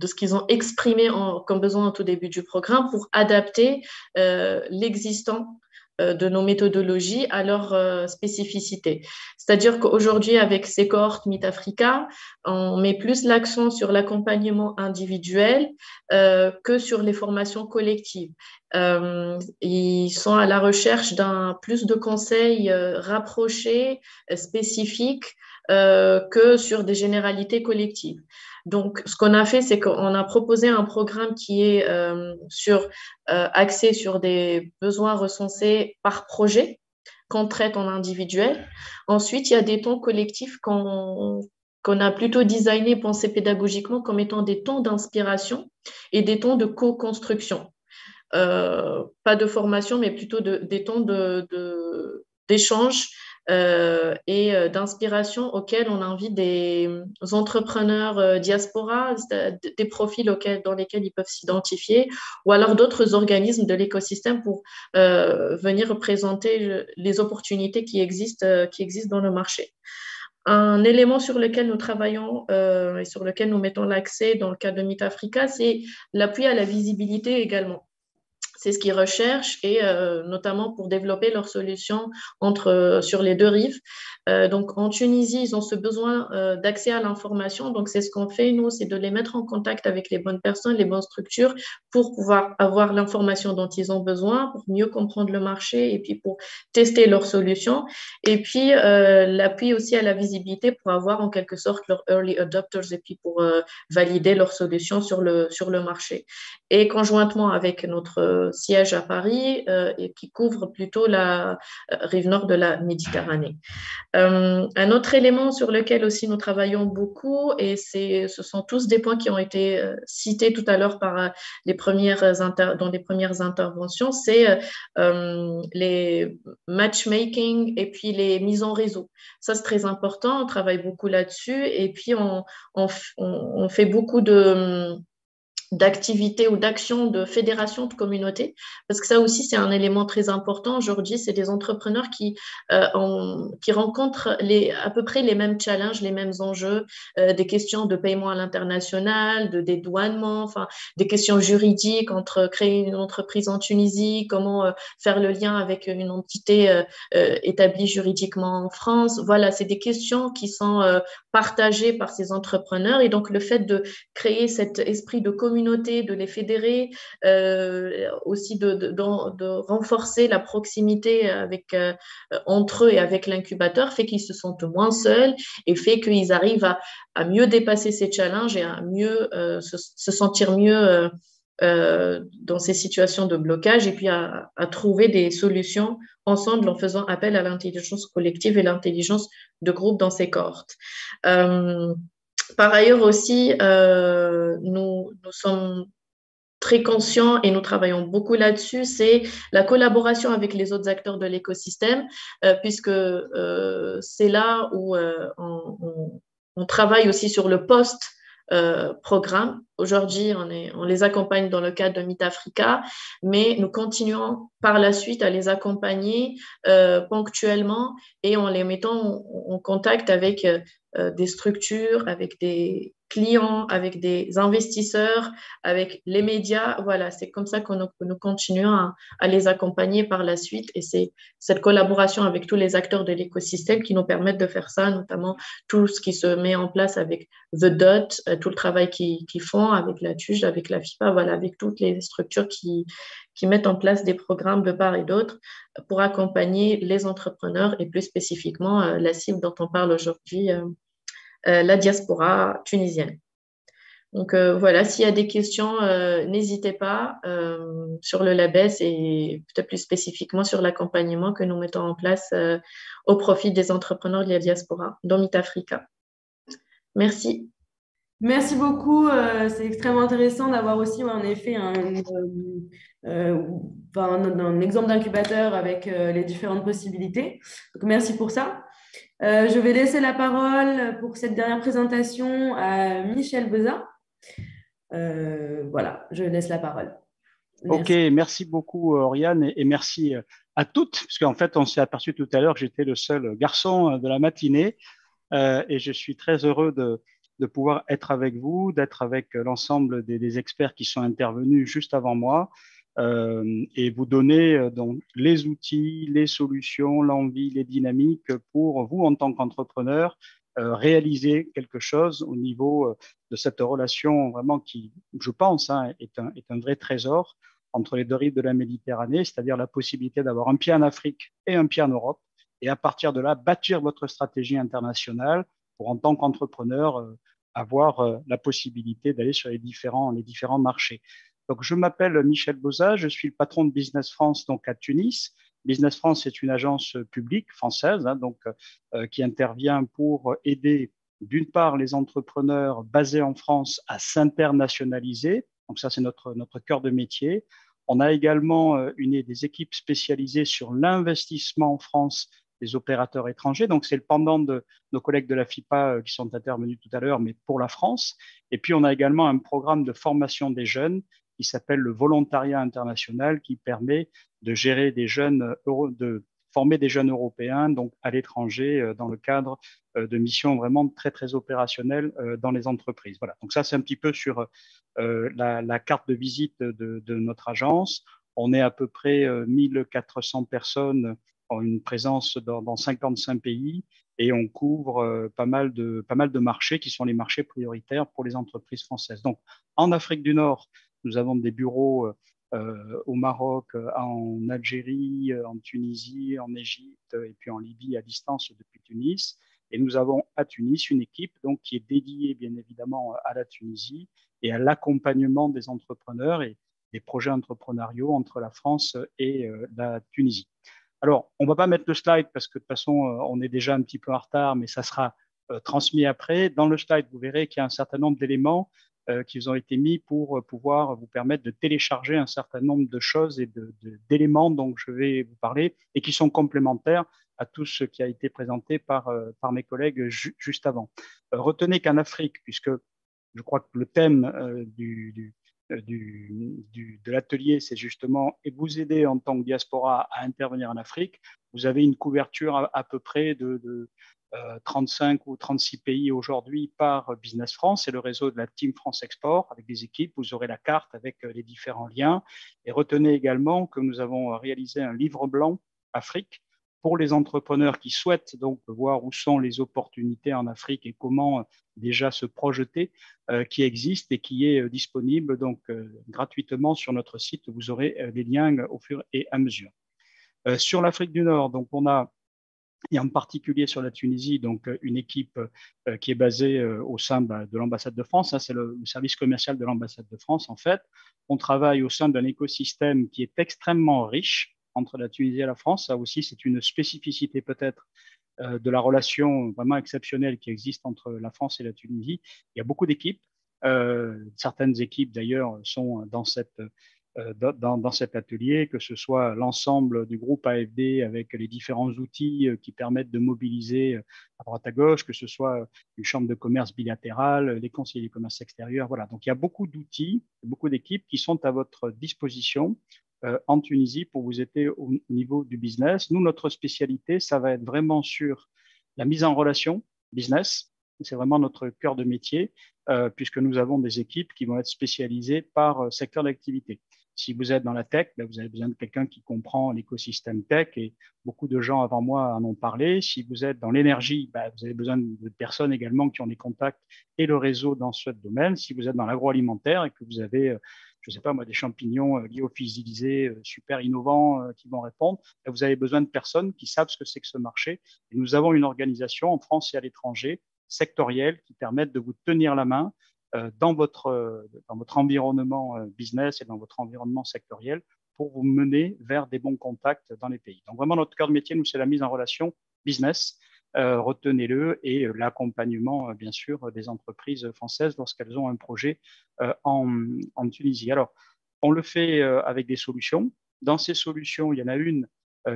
ce qu'ils ont exprimé comme besoin au tout début du programme pour adapter l'existant de nos méthodologies à leur spécificité. C'est-à-dire qu'aujourd'hui, avec ces cohortes Meet Africa, on met plus l'accent sur l'accompagnement individuel que sur les formations collectives. Ils sont à la recherche d'un plus de conseils rapprochés, spécifiques, que sur des généralités collectives. Donc, ce qu'on a fait, c'est qu'on a proposé un programme qui est axé sur des besoins recensés par projet qu'on traite en individuel. Ensuite, il y a des temps collectifs qu'on a plutôt designé, pensé pédagogiquement comme étant des temps d'inspiration et des temps de co-construction. Pas de formation, mais plutôt des temps d'échange et d'inspiration auxquels on invite des entrepreneurs diaspora, des profils dans lesquels ils peuvent s'identifier, ou alors d'autres organismes de l'écosystème pour venir présenter les opportunités qui existent dans le marché. Un élément sur lequel nous travaillons et sur lequel nous mettons l'accès dans le cadre de Meet Africa, c'est l'appui à la visibilité également. C'est ce qu'ils recherchent et notamment pour développer leurs solutions sur les deux rives. Donc, en Tunisie, ils ont ce besoin d'accès à l'information. Donc, c'est ce qu'on fait, nous, c'est de les mettre en contact avec les bonnes personnes, les bonnes structures pour pouvoir avoir l'information dont ils ont besoin, pour mieux comprendre le marché et puis pour tester leurs solutions. Et puis, l'appui aussi à la visibilité pour avoir en quelque sorte leurs early adopters et puis pour valider leurs solutions sur le marché. Et conjointement avec notre siège à Paris et qui couvre plutôt la rive nord de la Méditerranée. Un autre élément sur lequel aussi nous travaillons beaucoup, et ce sont tous des points qui ont été cités tout à l'heure par dans les premières interventions, c'est les matchmaking et puis les mises en réseau. Ça, c'est très important, on travaille beaucoup là-dessus et puis on fait beaucoup d'activités ou d'actions de fédération de communautés, parce que ça aussi, c'est un élément très important. Aujourd'hui, c'est des entrepreneurs qui rencontrent à peu près les mêmes challenges, les mêmes enjeux, des questions de paiement à l'international, de dédouanement, enfin, des questions juridiques entre créer une entreprise en Tunisie, comment faire le lien avec une entité établie juridiquement en France. Voilà, c'est des questions qui sont partagées par ces entrepreneurs et donc le fait de créer cet esprit de communauté, de les fédérer, aussi de renforcer la proximité entre eux et avec l'incubateur fait qu'ils se sentent moins seuls et fait qu'ils arrivent à mieux dépasser ces challenges et à mieux se sentir mieux dans ces situations de blocage et puis à trouver des solutions ensemble en faisant appel à l'intelligence collective et l'intelligence de groupe dans ces cohortes. Par ailleurs aussi, nous sommes très conscients et nous travaillons beaucoup là-dessus, c'est la collaboration avec les autres acteurs de l'écosystème, puisque c'est là où on travaille aussi sur le post-programme aujourd'hui, on les accompagne dans le cadre de Meet Africa, mais nous continuons par la suite à les accompagner ponctuellement et en les mettant en contact avec des structures, avec des clients, avec des investisseurs, avec les médias. Voilà, c'est comme ça que nous continuons à les accompagner par la suite. Et c'est cette collaboration avec tous les acteurs de l'écosystème qui nous permettent de faire ça, notamment tout ce qui se met en place avec The Dot, tout le travail qu'ils font avec la TUJ, avec la FIPA, voilà, avec toutes les structures qui mettent en place des programmes de part et d'autre pour accompagner les entrepreneurs et plus spécifiquement la cible dont on parle aujourd'hui, la diaspora tunisienne. Donc voilà, s'il y a des questions, n'hésitez pas sur le LABES et peut-être plus spécifiquement sur l'accompagnement que nous mettons en place au profit des entrepreneurs de la diaspora dans Meet Africa. Merci.
Merci beaucoup. C'est extrêmement intéressant d'avoir aussi, en effet, un exemple d'incubateur avec les différentes possibilités. Donc, merci pour ça. Je vais laisser la parole pour cette dernière présentation à Michel Beza. Voilà, je laisse la parole.
Merci. Ok, merci beaucoup Oriane et merci à toutes, parce qu'en fait on s'est aperçu tout à l'heure que j'étais le seul garçon de la matinée et je suis très heureux de pouvoir être avec vous, d'être avec l'ensemble des experts qui sont intervenus juste avant moi et vous donner donc les outils, les solutions, l'envie, les dynamiques pour vous en tant qu'entrepreneur réaliser quelque chose au niveau de cette relation vraiment qui, je pense, est un vrai trésor entre les deux rives de la Méditerranée, c'est-à-dire la possibilité d'avoir un pied en Afrique et un pied en Europe, et à partir de là, bâtir votre stratégie internationale pour, en tant qu'entrepreneur, avoir la possibilité d'aller sur les différents marchés. Donc, je m'appelle Michel Beza, je suis le patron de Business France donc à Tunis. Business France est une agence publique française qui intervient pour aider d'une part les entrepreneurs basés en France à s'internationaliser. Donc ça, c'est notre cœur de métier. On a également des équipes spécialisées sur l'investissement en France des opérateurs étrangers. Donc, c'est le pendant de nos collègues de la FIPA qui sont intervenus tout à l'heure, mais pour la France. Et puis, on a également un programme de formation des jeunes qui s'appelle le volontariat international, qui permet de gérer des jeunes, de former des jeunes européens donc à l'étranger dans le cadre de missions vraiment très, très opérationnelles dans les entreprises. Voilà. Donc, ça, c'est un petit peu sur la carte de visite de notre agence. On est à peu près 1400 personnes en une présence dans 55 pays et on couvre pas mal de marchés qui sont les marchés prioritaires pour les entreprises françaises. Donc, en Afrique du Nord, nous avons des bureaux au Maroc, en Algérie, en Tunisie, en Égypte et puis en Libye à distance depuis Tunis. Et nous avons à Tunis une équipe donc, qui est dédiée bien évidemment à la Tunisie et à l'accompagnement des entrepreneurs et des projets entrepreneuriaux entre la France et la Tunisie. Alors, on ne va pas mettre le slide parce que de toute façon, on est déjà un petit peu en retard, mais ça sera transmis après. Dans le slide, vous verrez qu'il y a un certain nombre d'éléments qui vous ont été mis pour pouvoir vous permettre de télécharger un certain nombre de choses et d'éléments dont je vais vous parler et qui sont complémentaires à tout ce qui a été présenté par mes collègues juste avant. Retenez qu'en Afrique, puisque je crois que le thème de l'atelier, c'est justement vous aider en tant que diaspora à intervenir en Afrique. Vous avez une couverture à peu près de 35 ou 36 pays aujourd'hui par Business France. C'est le réseau de la Team France Export avec des équipes. Vous aurez la carte avec les différents liens. Et retenez également que nous avons réalisé un livre blanc Afrique pour les entrepreneurs qui souhaitent donc voir où sont les opportunités en Afrique et comment déjà se projeter, qui existe et qui est disponible donc gratuitement sur notre site. Vous aurez les liens au fur et à mesure. Sur l'Afrique du Nord, donc on a, et en particulier sur la Tunisie, donc une équipe qui est basée au sein de l'ambassade de France. C'est le service commercial de l'ambassade de France en fait. On travaille au sein d'un écosystème qui est extrêmement riche entre la Tunisie et la France. Ça aussi, c'est une spécificité peut-être de la relation vraiment exceptionnelle qui existe entre la France et la Tunisie. Il y a beaucoup d'équipes. Certaines équipes, d'ailleurs, sont dans cette dans cet atelier, que ce soit l'ensemble du groupe AFD avec les différents outils qui permettent de mobiliser à droite à gauche, que ce soit une chambre de commerce bilatérale, les conseillers du commerce extérieur. Voilà. Donc, il y a beaucoup d'outils, beaucoup d'équipes qui sont à votre disposition en Tunisie pour vous aider au niveau du business. Nous, notre spécialité, ça va être vraiment sur la mise en relation business. C'est vraiment notre cœur de métier, puisque nous avons des équipes qui vont être spécialisées par secteur d'activité. Si vous êtes dans la tech, vous avez besoin de quelqu'un qui comprend l'écosystème tech et beaucoup de gens avant moi en ont parlé. Si vous êtes dans l'énergie, vous avez besoin de personnes également qui ont les contacts et le réseau dans ce domaine. Si vous êtes dans l'agroalimentaire et que vous avez, je ne sais pas moi, des champignons lyophilisés super innovants qui vont répondre, vous avez besoin de personnes qui savent ce que c'est que ce marché. Et nous avons une organisation en France et à l'étranger sectorielle qui permettent de vous tenir la main dans votre environnement business et dans votre environnement sectoriel pour vous mener vers des bons contacts dans les pays. Donc vraiment, notre cœur de métier, nous, c'est la mise en relation business, retenez-le, et l'accompagnement, bien sûr, des entreprises françaises lorsqu'elles ont un projet en Tunisie. Alors, on le fait avec des solutions. Dans ces solutions, il y en a une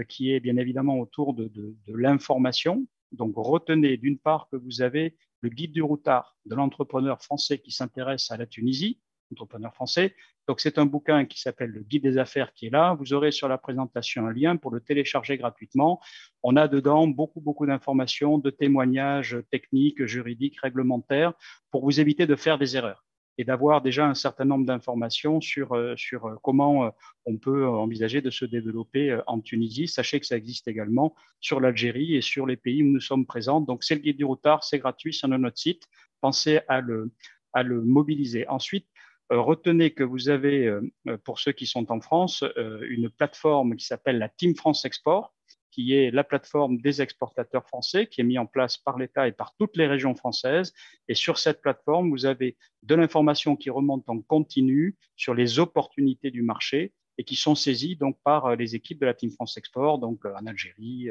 qui est bien évidemment autour de l'information. Donc, retenez d'une part que vous avez le guide du routard de l'entrepreneur français qui s'intéresse à la Tunisie, entrepreneur français. Donc, c'est un bouquin qui s'appelle le guide des affaires qui est là. Vous aurez sur la présentation un lien pour le télécharger gratuitement. On a dedans beaucoup d'informations, de témoignages techniques, juridiques, réglementaires pour vous éviter de faire des erreurs et d'avoir déjà un certain nombre d'informations sur comment on peut envisager de se développer en Tunisie. Sachez que ça existe également sur l'Algérie et sur les pays où nous sommes présents. Donc, c'est le guide du routard, c'est gratuit sur notre site. Pensez à le mobiliser. Ensuite, retenez que vous avez, pour ceux qui sont en France, une plateforme qui s'appelle la Team France Export, qui est la plateforme des exportateurs français, qui est mise en place par l'État et par toutes les régions françaises. Et sur cette plateforme, vous avez de l'information qui remonte en continu sur les opportunités du marché et qui sont saisies donc par les équipes de la Team France Export, donc en Algérie,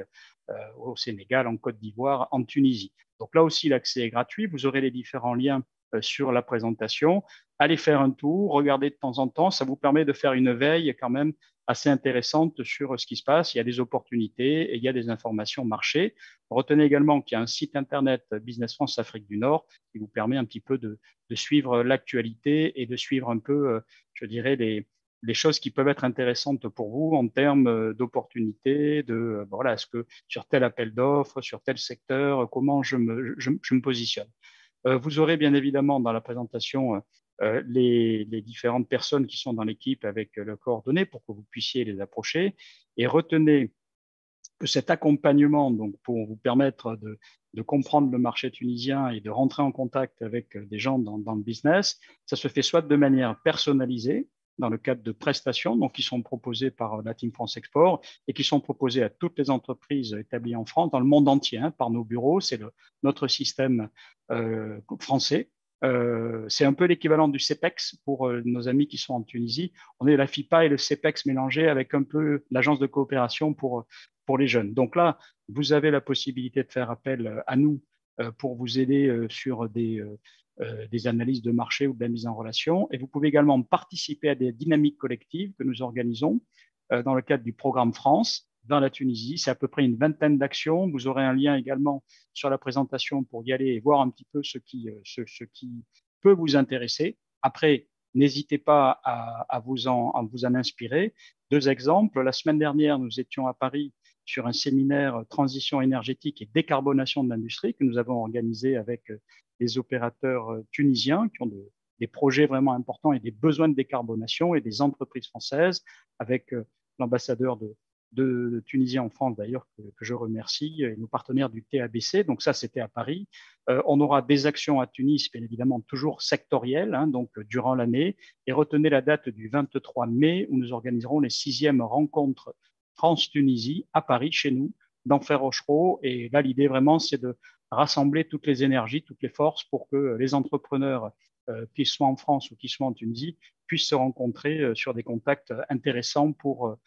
au Sénégal, en Côte d'Ivoire, en Tunisie. Donc là aussi, l'accès est gratuit. Vous aurez les différents liens sur la présentation. Allez faire un tour, regardez de temps en temps. Ça vous permet de faire une veille quand même assez intéressante sur ce qui se passe. Il y a des opportunités et il y a des informations marché. Retenez également qu'il y a un site internet Business France Afrique du Nord qui vous permet un petit peu de suivre l'actualité et de suivre un peu, je dirais, les choses qui peuvent être intéressantes pour vous en termes d'opportunités, voilà, est-ce que sur tel appel d'offres, sur tel secteur, comment je me positionne. Vous aurez bien évidemment dans la présentation les différentes personnes qui sont dans l'équipe avec leurs coordonnées pour que vous puissiez les approcher. Et retenez que cet accompagnement, donc pour vous permettre de comprendre le marché tunisien et de rentrer en contact avec des gens dans le business, ça se fait soit de manière personnalisée, dans le cadre de prestations donc, qui sont proposées par la Team France Export et qui sont proposées à toutes les entreprises établies en France, dans le monde entier, par nos bureaux. C'est notre système français. C'est un peu l'équivalent du CEPEX pour nos amis qui sont en Tunisie. On est la FIPA et le CEPEX mélangés avec un peu l'agence de coopération pour les jeunes. Donc là, vous avez la possibilité de faire appel à nous pour vous aider sur des analyses de marché ou de la mise en relation. Et vous pouvez également participer à des dynamiques collectives que nous organisons dans le cadre du programme France dans la Tunisie. C'est à peu près une vingtaine d'actions. Vous aurez un lien également sur la présentation pour y aller et voir un petit peu ce qui peut vous intéresser. Après, n'hésitez pas à vous en inspirer. 2 exemples. La semaine dernière, nous étions à Paris sur un séminaire transition énergétique et décarbonation de l'industrie que nous avons organisé avec des opérateurs tunisiens qui ont des projets vraiment importants et des besoins de décarbonation et des entreprises françaises avec l'ambassadeur de Tunisie en France d'ailleurs que je remercie et nos partenaires du TABC. Donc ça, c'était à Paris. On aura des actions à Tunis, bien évidemment toujours sectorielles, donc durant l'année. Et retenez la date du 23 mai où nous organiserons les 6e rencontres France-Tunisie à Paris, chez nous, dans Ferrochereau. Et là, l'idée vraiment, c'est de rassembler toutes les énergies, toutes les forces pour que les entrepreneurs, qu'ils soient en France ou qu'ils soient en Tunisie, puissent se rencontrer sur des contacts intéressants pour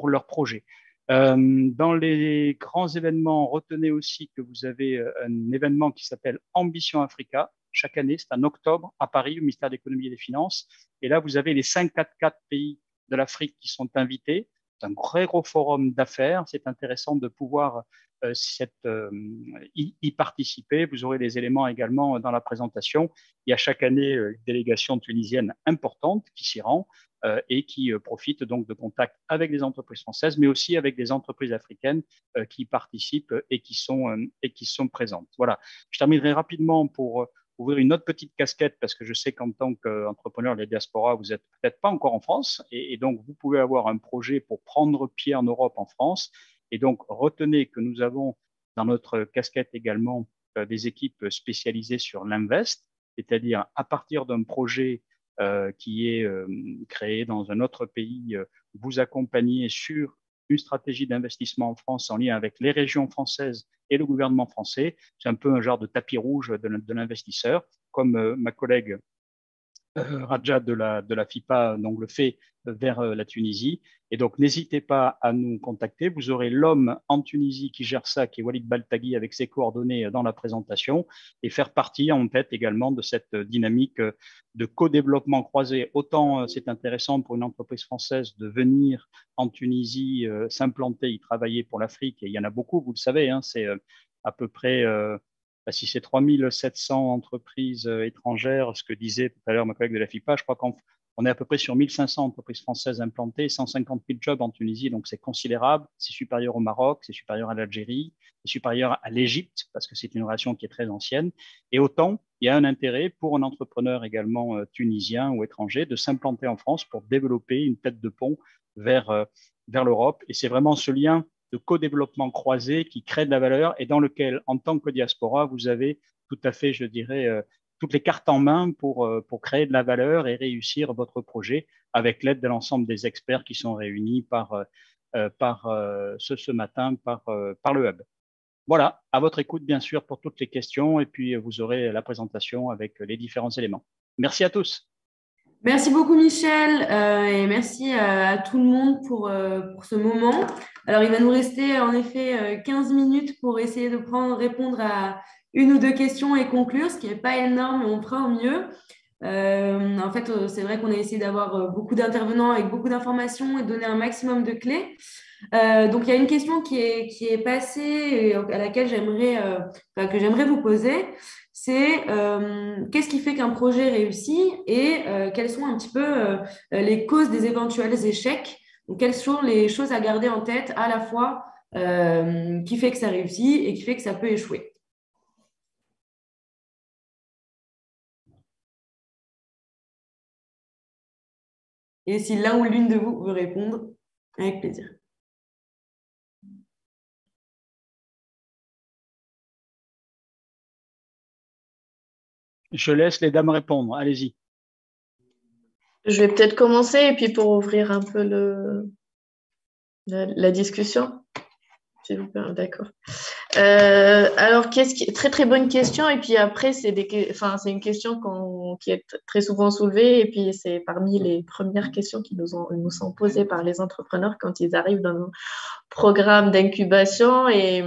leurs projets. Dans les grands événements, retenez aussi que vous avez un événement qui s'appelle Ambition Africa. Chaque année, c'est en octobre à Paris, au ministère de l'Économie et des Finances. Et là, vous avez les 5 4 pays de l'Afrique qui sont invités. C'est un très gros forum d'affaires. C'est intéressant de pouvoir y participer. Vous aurez des éléments également dans la présentation. Il y a chaque année une délégation tunisienne importante qui s'y rend et qui profite donc de contacts avec des entreprises françaises, mais aussi avec des entreprises africaines qui participent et qui sont présentes. Voilà. Je terminerai rapidement pour ouvrir une autre petite casquette, parce que je sais qu'en tant qu'entrepreneur de la diaspora, vous n'êtes peut-être pas encore en France, et donc vous pouvez avoir un projet pour prendre pied en Europe, en France. Et donc, retenez que nous avons dans notre casquette également des équipes spécialisées sur l'invest, c'est-à-dire à partir d'un projet qui est créé dans un autre pays, vous accompagner sur une stratégie d'investissement en France en lien avec les régions françaises et le gouvernement français. C'est un peu un genre de tapis rouge de l'investisseur, comme ma collègue Raja de la FIPA donc, le fait vers la Tunisie. Et donc, n'hésitez pas à nous contacter. Vous aurez l'homme en Tunisie qui gère ça, qui est Walid Baltagui, avec ses coordonnées dans la présentation, et faire partie en tête également de cette dynamique de co-développement croisé. Autant c'est intéressant pour une entreprise française de venir en Tunisie, s'implanter, y travailler pour l'Afrique, et il y en a beaucoup, vous le savez, hein, c'est à peu près... si c'est 3700 entreprises étrangères, ce que disait tout à l'heure ma collègue de la FIPA, je crois qu'on est à peu près sur 1500 entreprises françaises implantées, 150 000 jobs en Tunisie, donc c'est considérable. C'est supérieur au Maroc, c'est supérieur à l'Algérie, c'est supérieur à l'Égypte, parce que c'est une relation qui est très ancienne. Et autant, il y a un intérêt pour un entrepreneur également tunisien ou étranger de s'implanter en France pour développer une tête de pont vers l'Europe. Et c'est vraiment ce lien de co-développement croisé qui crée de la valeur et dans lequel, en tant que diaspora, vous avez tout à fait, je dirais, toutes les cartes en main pour créer de la valeur et réussir votre projet avec l'aide de l'ensemble des experts qui sont réunis ce matin par le Hub. Voilà, à votre écoute, bien sûr, pour toutes les questions et puis vous aurez la présentation avec les différents éléments. Merci à tous.
Merci beaucoup, Michel, et merci à tout le monde pour ce moment. Alors, il va nous rester en effet 15 minutes pour essayer de répondre à une ou deux questions et conclure, ce qui n'est pas énorme, mais on fera au mieux. En fait, c'est vrai qu'on a essayé d'avoir beaucoup d'intervenants avec beaucoup d'informations et de donner un maximum de clés. Donc, il y a une question qui est passée et à laquelle que j'aimerais vous poser. C'est qu'est-ce qui fait qu'un projet réussit et quelles sont un petit peu les causes des éventuels échecs. Donc, quelles sont les choses à garder en tête à la fois qui fait que ça réussit et qui fait que ça peut échouer. Et si l'un ou l'une de vous veut répondre, avec plaisir.
Je laisse les dames répondre. Allez-y.
Je vais peut-être commencer et puis pour ouvrir un peu la discussion. S'il vous plaît, d'accord. Alors, très très bonne question. Et puis après, c'est une question qui est très souvent soulevée. Et puis c'est parmi les premières questions qui nous sont posées par les entrepreneurs quand ils arrivent dans nos programmes d'incubation et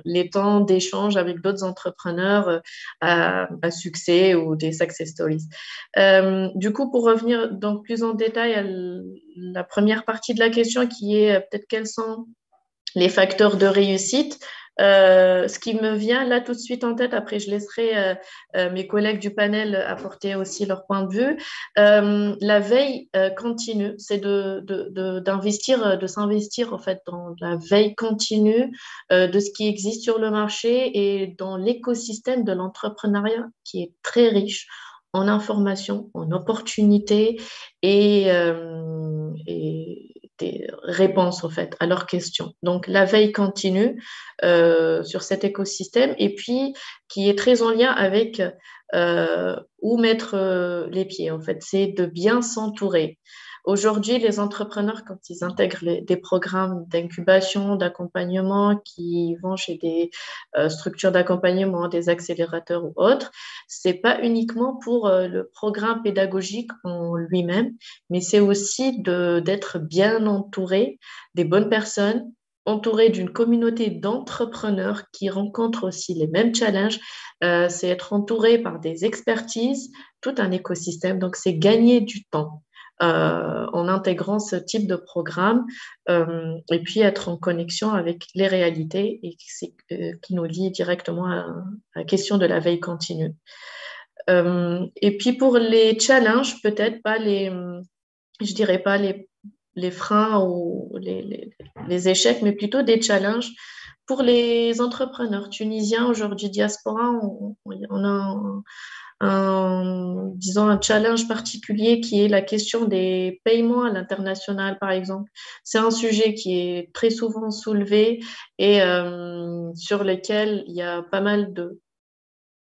les temps d'échange avec d'autres entrepreneurs à succès ou des success stories. Du coup, pour revenir donc plus en détail à la première partie de la question qui est peut-être quels sont les facteurs de réussite. Ce qui me vient là tout de suite en tête, après je laisserai mes collègues du panel apporter aussi leur point de vue. La veille continue, c'est de s'investir en fait dans la veille continue de ce qui existe sur le marché et dans l'écosystème de l'entrepreneuriat qui est très riche en informations, en opportunités et des réponses en fait à leurs questions. Donc la veille continue sur cet écosystème et puis qui est très en lien avec où mettre les pieds en fait, c'est de bien s'entourer. Aujourd'hui, les entrepreneurs, quand ils intègrent des programmes d'incubation, d'accompagnement, qui vont chez des structures d'accompagnement, des accélérateurs ou autres, c'est pas uniquement pour le programme pédagogique en lui-même, mais c'est aussi d'être bien entouré des bonnes personnes, entouré d'une communauté d'entrepreneurs qui rencontrent aussi les mêmes challenges. C'est être entouré par des expertises, tout un écosystème. Donc, c'est gagner du temps. en intégrant ce type de programme et puis être en connexion avec les réalités et qui nous lie directement à la question de la veille continue. Et puis pour les challenges, peut-être pas je dirais pas les freins ou les échecs, mais plutôt des challenges pour les entrepreneurs tunisiens aujourd'hui diaspora. On a disons, un challenge particulier qui est la question des paiements à l'international, par exemple. C'est un sujet qui est très souvent soulevé et sur lequel il y a pas mal de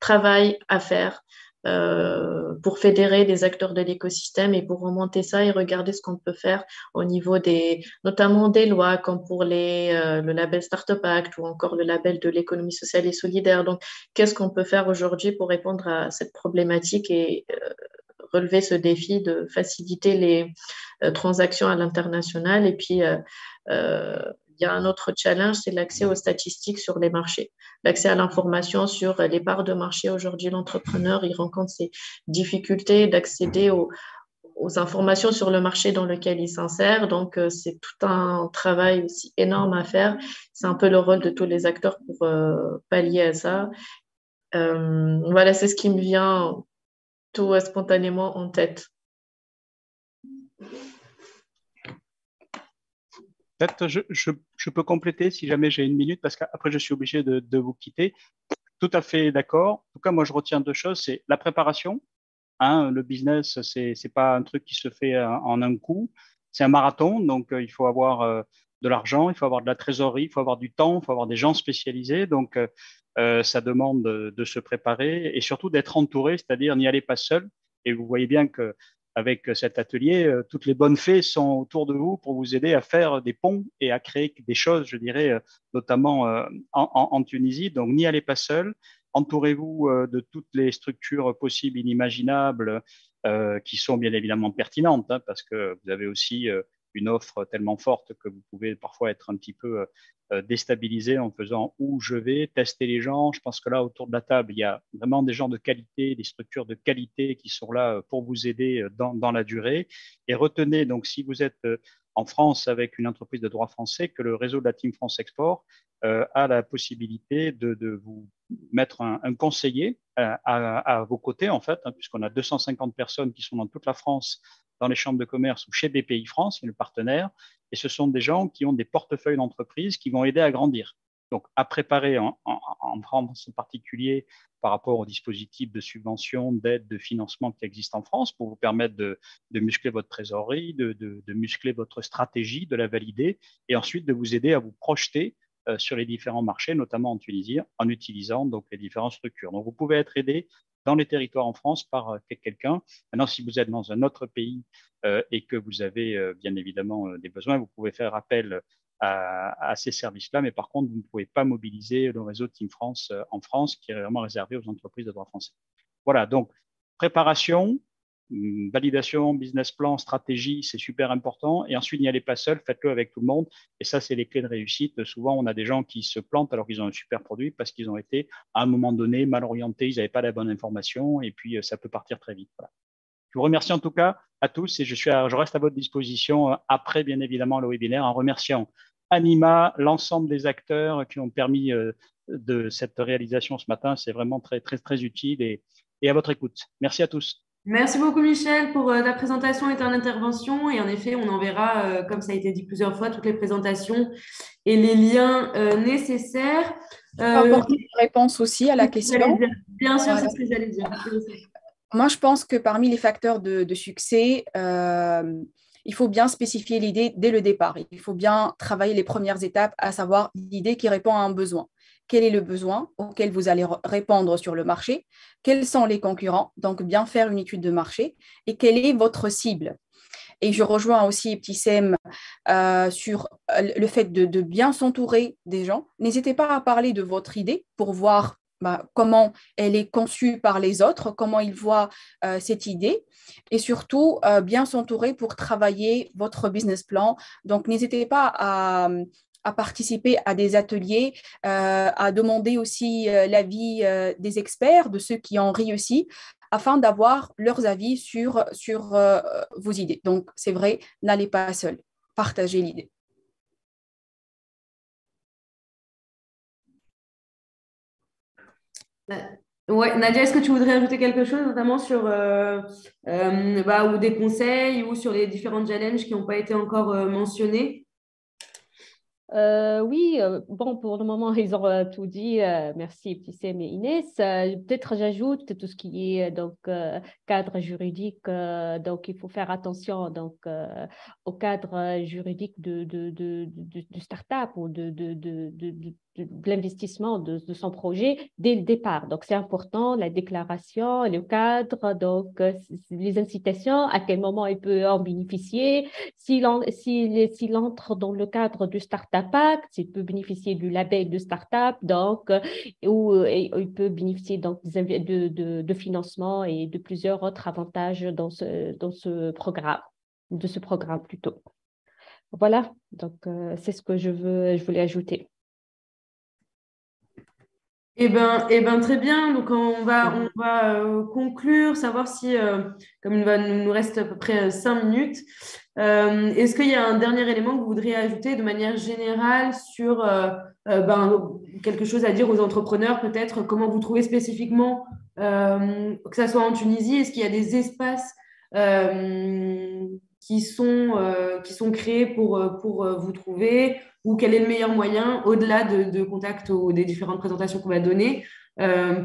travail à faire pour fédérer des acteurs de l'écosystème et pour remonter ça et regarder ce qu'on peut faire au niveau notamment des lois, comme pour le label Startup Act ou encore le label de l'économie sociale et solidaire. Donc, qu'est-ce qu'on peut faire aujourd'hui pour répondre à cette problématique et relever ce défi de faciliter les transactions à l'international. Et puis, il y a un autre challenge, c'est l'accès aux statistiques sur les marchés, l'accès à l'information sur les parts de marché. Aujourd'hui, l'entrepreneur, il rencontre ces difficultés d'accéder aux informations sur le marché dans lequel il s'insère. Donc, c'est tout un travail aussi énorme à faire. C'est un peu le rôle de tous les acteurs pour pallier à ça. Voilà, c'est ce qui me vient tout spontanément en tête.
Peut-être je peux compléter si jamais j'ai une minute, parce qu'après je suis obligé de vous quitter. Tout à fait d'accord. En tout cas, moi je retiens deux choses, c'est la préparation. Le business, c'est pas un truc qui se fait en un coup. C'est un marathon, donc il faut avoir de l'argent, il faut avoir de la trésorerie, il faut avoir du temps, il faut avoir des gens spécialisés. Donc ça demande de se préparer et surtout d'être entouré, c'est-à-dire n'y aller pas seul. Et vous voyez bien que avec cet atelier, toutes les bonnes fées sont autour de vous pour vous aider à faire des ponts et à créer des choses, je dirais, notamment en Tunisie. Donc, n'y allez pas seul. Entourez-vous de toutes les structures possibles, inimaginables, qui sont bien évidemment pertinentes, parce que vous avez aussi une offre tellement forte que vous pouvez parfois être un petit peu déstabilisé en faisant où je vais, tester les gens. Je pense que là, autour de la table, il y a vraiment des gens de qualité, des structures de qualité qui sont là pour vous aider dans la durée. Et retenez donc, si vous êtes en France avec une entreprise de droit français, que le réseau de la Team France Export a la possibilité de vous mettre un conseiller à vos côtés, en fait, puisqu'on a 250 personnes qui sont dans toute la France, dans les chambres de commerce ou chez BPI France, qui est le partenaire. Et ce sont des gens qui ont des portefeuilles d'entreprise qui vont aider à grandir. Donc, à préparer en France en particulier par rapport aux dispositifs de subvention, d'aide, de financement qui existent en France pour vous permettre de muscler votre trésorerie, de muscler votre stratégie, de la valider et ensuite de vous aider à vous projeter sur les différents marchés, notamment en Tunisie, en utilisant donc les différentes structures. Donc, vous pouvez être aidé dans les territoires en France par quelqu'un. Maintenant, si vous êtes dans un autre pays et que vous avez bien évidemment des besoins, vous pouvez faire appel à ces services-là, mais par contre, vous ne pouvez pas mobiliser le réseau Team France en France, qui est vraiment réservé aux entreprises de droit français. Voilà, donc préparation, validation, business plan, stratégie, c'est super important. Et ensuite, n'y allez pas seul, faites-le avec tout le monde. Et ça, c'est les clés de réussite. Souvent, on a des gens qui se plantent alors qu'ils ont un super produit parce qu'ils ont été, à un moment donné, mal orientés, ils n'avaient pas la bonne information et puis ça peut partir très vite. Voilà. Je vous remercie en tout cas à tous et je reste à votre disposition après, bien évidemment, le webinaire en remerciant Anima, l'ensemble des acteurs qui ont permis de cette réalisation ce matin. C'est vraiment très, très, très utile et à votre écoute. Merci à tous.
Merci beaucoup, Michel, pour ta présentation et ton intervention. Et en effet, on enverra, comme ça a été dit plusieurs fois, toutes les présentations et les liens nécessaires.
Apporter une réponse aussi à la question.
Bien sûr, c'est ce que j'allais dire.
Moi, je pense que parmi les facteurs de succès, il faut bien spécifier l'idée dès le départ. Il faut bien travailler les premières étapes, à savoir l'idée qui répond à un besoin. Quel est le besoin auquel vous allez répondre sur le marché? Quels sont les concurrents? Donc, bien faire une étude de marché. Et quelle est votre cible? Et je rejoins aussi Ibtissem sur le fait de bien s'entourer des gens. N'hésitez pas à parler de votre idée pour voir comment elle est conçue par les autres, comment ils voient cette idée. Et surtout, bien s'entourer pour travailler votre business plan. Donc, n'hésitez pas à participer à des ateliers, à demander aussi l'avis des experts, de ceux qui ont réussi, afin d'avoir leurs avis sur vos idées. Donc, c'est vrai, n'allez pas seul, partagez l'idée.
Ouais, Nadia, est-ce que tu voudrais ajouter quelque chose, notamment sur ou des conseils ou sur les différents challenges qui n'ont pas été encore mentionnés?
Oui, bon, pour le moment, ils ont tout dit. Merci, Ibtissem et Inès. Peut-être j'ajoute tout ce qui est cadre juridique. Donc, il faut faire attention au cadre juridique du start-up ou de l'investissement de son projet dès le départ. Donc, c'est important, la déclaration, le cadre, les incitations, à quel moment il peut en bénéficier, s'il entre dans le cadre du Startup Act, il peut bénéficier du label de Startup, il peut bénéficier de financement et de plusieurs autres avantages dans ce programme, de ce programme plutôt. Voilà, donc c'est ce que je voulais ajouter.
Eh ben, très bien. Donc, on va conclure, savoir si, comme nous reste à peu près 5 minutes, est-ce qu'il y a un dernier élément que vous voudriez ajouter de manière générale sur quelque chose à dire aux entrepreneurs, peut-être comment vous trouvez spécifiquement, que ça soit en Tunisie, est-ce qu'il y a des espaces qui sont créés pour vous trouver, ou quel est le meilleur moyen, au-delà de contacts ou des différentes présentations qu'on va donner,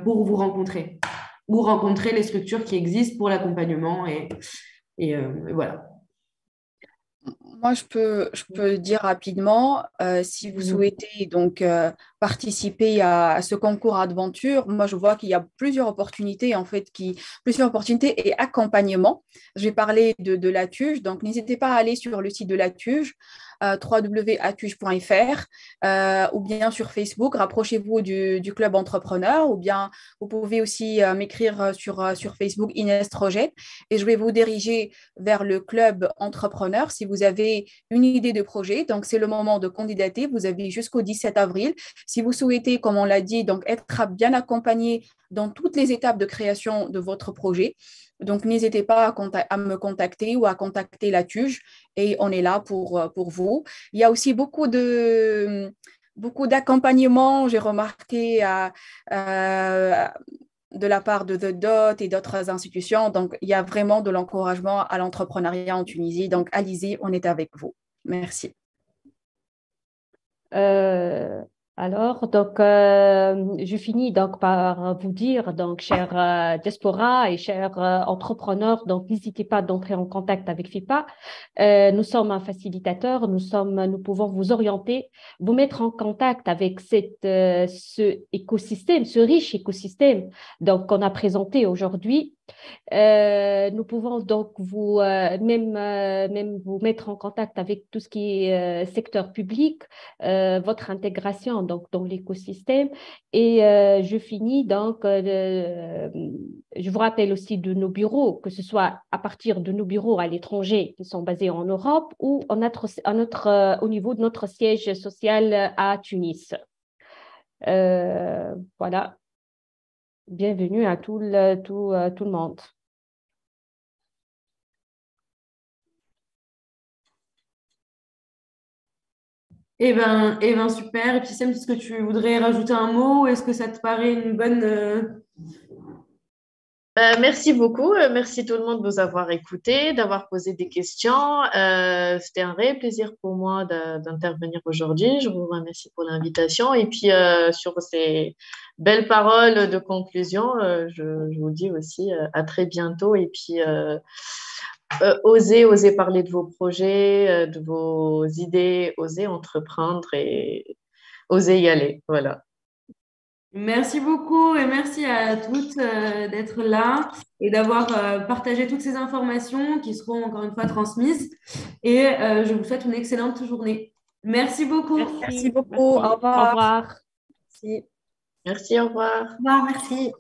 pour vous rencontrer ou rencontrer les structures qui existent pour l'accompagnement et voilà.
Moi, je peux dire rapidement, si vous souhaitez participer à ce concours Adventure, moi, je vois qu'il y a plusieurs opportunités, plusieurs opportunités et accompagnement. Je vais parler de l'ATUJ, donc n'hésitez pas à aller sur le site de l'ATUJ, www.atuj.fr, ou bien sur Facebook, rapprochez-vous du club entrepreneur, ou bien vous pouvez aussi m'écrire sur Facebook Inès Trojette, et je vais vous diriger vers le club entrepreneur si vous avez une idée de projet. Donc, c'est le moment de candidater. Vous avez jusqu'au 17 avril. Si vous souhaitez, comme on l'a dit, donc être bien accompagné dans toutes les étapes de création de votre projet, donc n'hésitez pas à me contacter ou à contacter la TUJ et on est là pour vous. Il y a aussi beaucoup d'accompagnement, j'ai remarqué, de la part de The Dot et d'autres institutions. Donc, il y a vraiment de l'encouragement à l'entrepreneuriat en Tunisie. Donc, allez-y, on est avec vous. Merci.
Alors, je finis par vous dire, chers diaspora et chers entrepreneurs, donc n'hésitez pas d'entrer en contact avec FIPA. Nous sommes un facilitateur, nous pouvons vous orienter, vous mettre en contact avec ce écosystème, ce riche écosystème qu'on a présenté aujourd'hui. Nous pouvons donc même vous mettre en contact avec tout ce qui est secteur public, votre intégration dans l'écosystème. Et je finis je vous rappelle aussi de nos bureaux, que ce soit à partir de nos bureaux à l'étranger qui sont basés en Europe ou au niveau de notre siège social à Tunis. Voilà. Bienvenue à tout le monde.
Eh ben, super. Et puis, Sam, est-ce que tu voudrais rajouter un mot? Est-ce que ça te paraît une bonne...
Merci beaucoup. Merci tout le monde de nous avoir écoutés, d'avoir posé des questions. C'était un réel plaisir pour moi d'intervenir aujourd'hui. Je vous remercie pour l'invitation. Et puis, sur ces belles paroles de conclusion, je vous dis aussi à très bientôt. Et puis, osez parler de vos projets, de vos idées, osez entreprendre et osez y aller. Voilà.
Merci beaucoup et merci à toutes d'être là et d'avoir partagé toutes ces informations qui seront encore une fois transmises. Et je vous souhaite une excellente journée. Merci beaucoup.
Merci beaucoup. Au revoir.
Au revoir.
Merci, au revoir.
Au revoir, merci.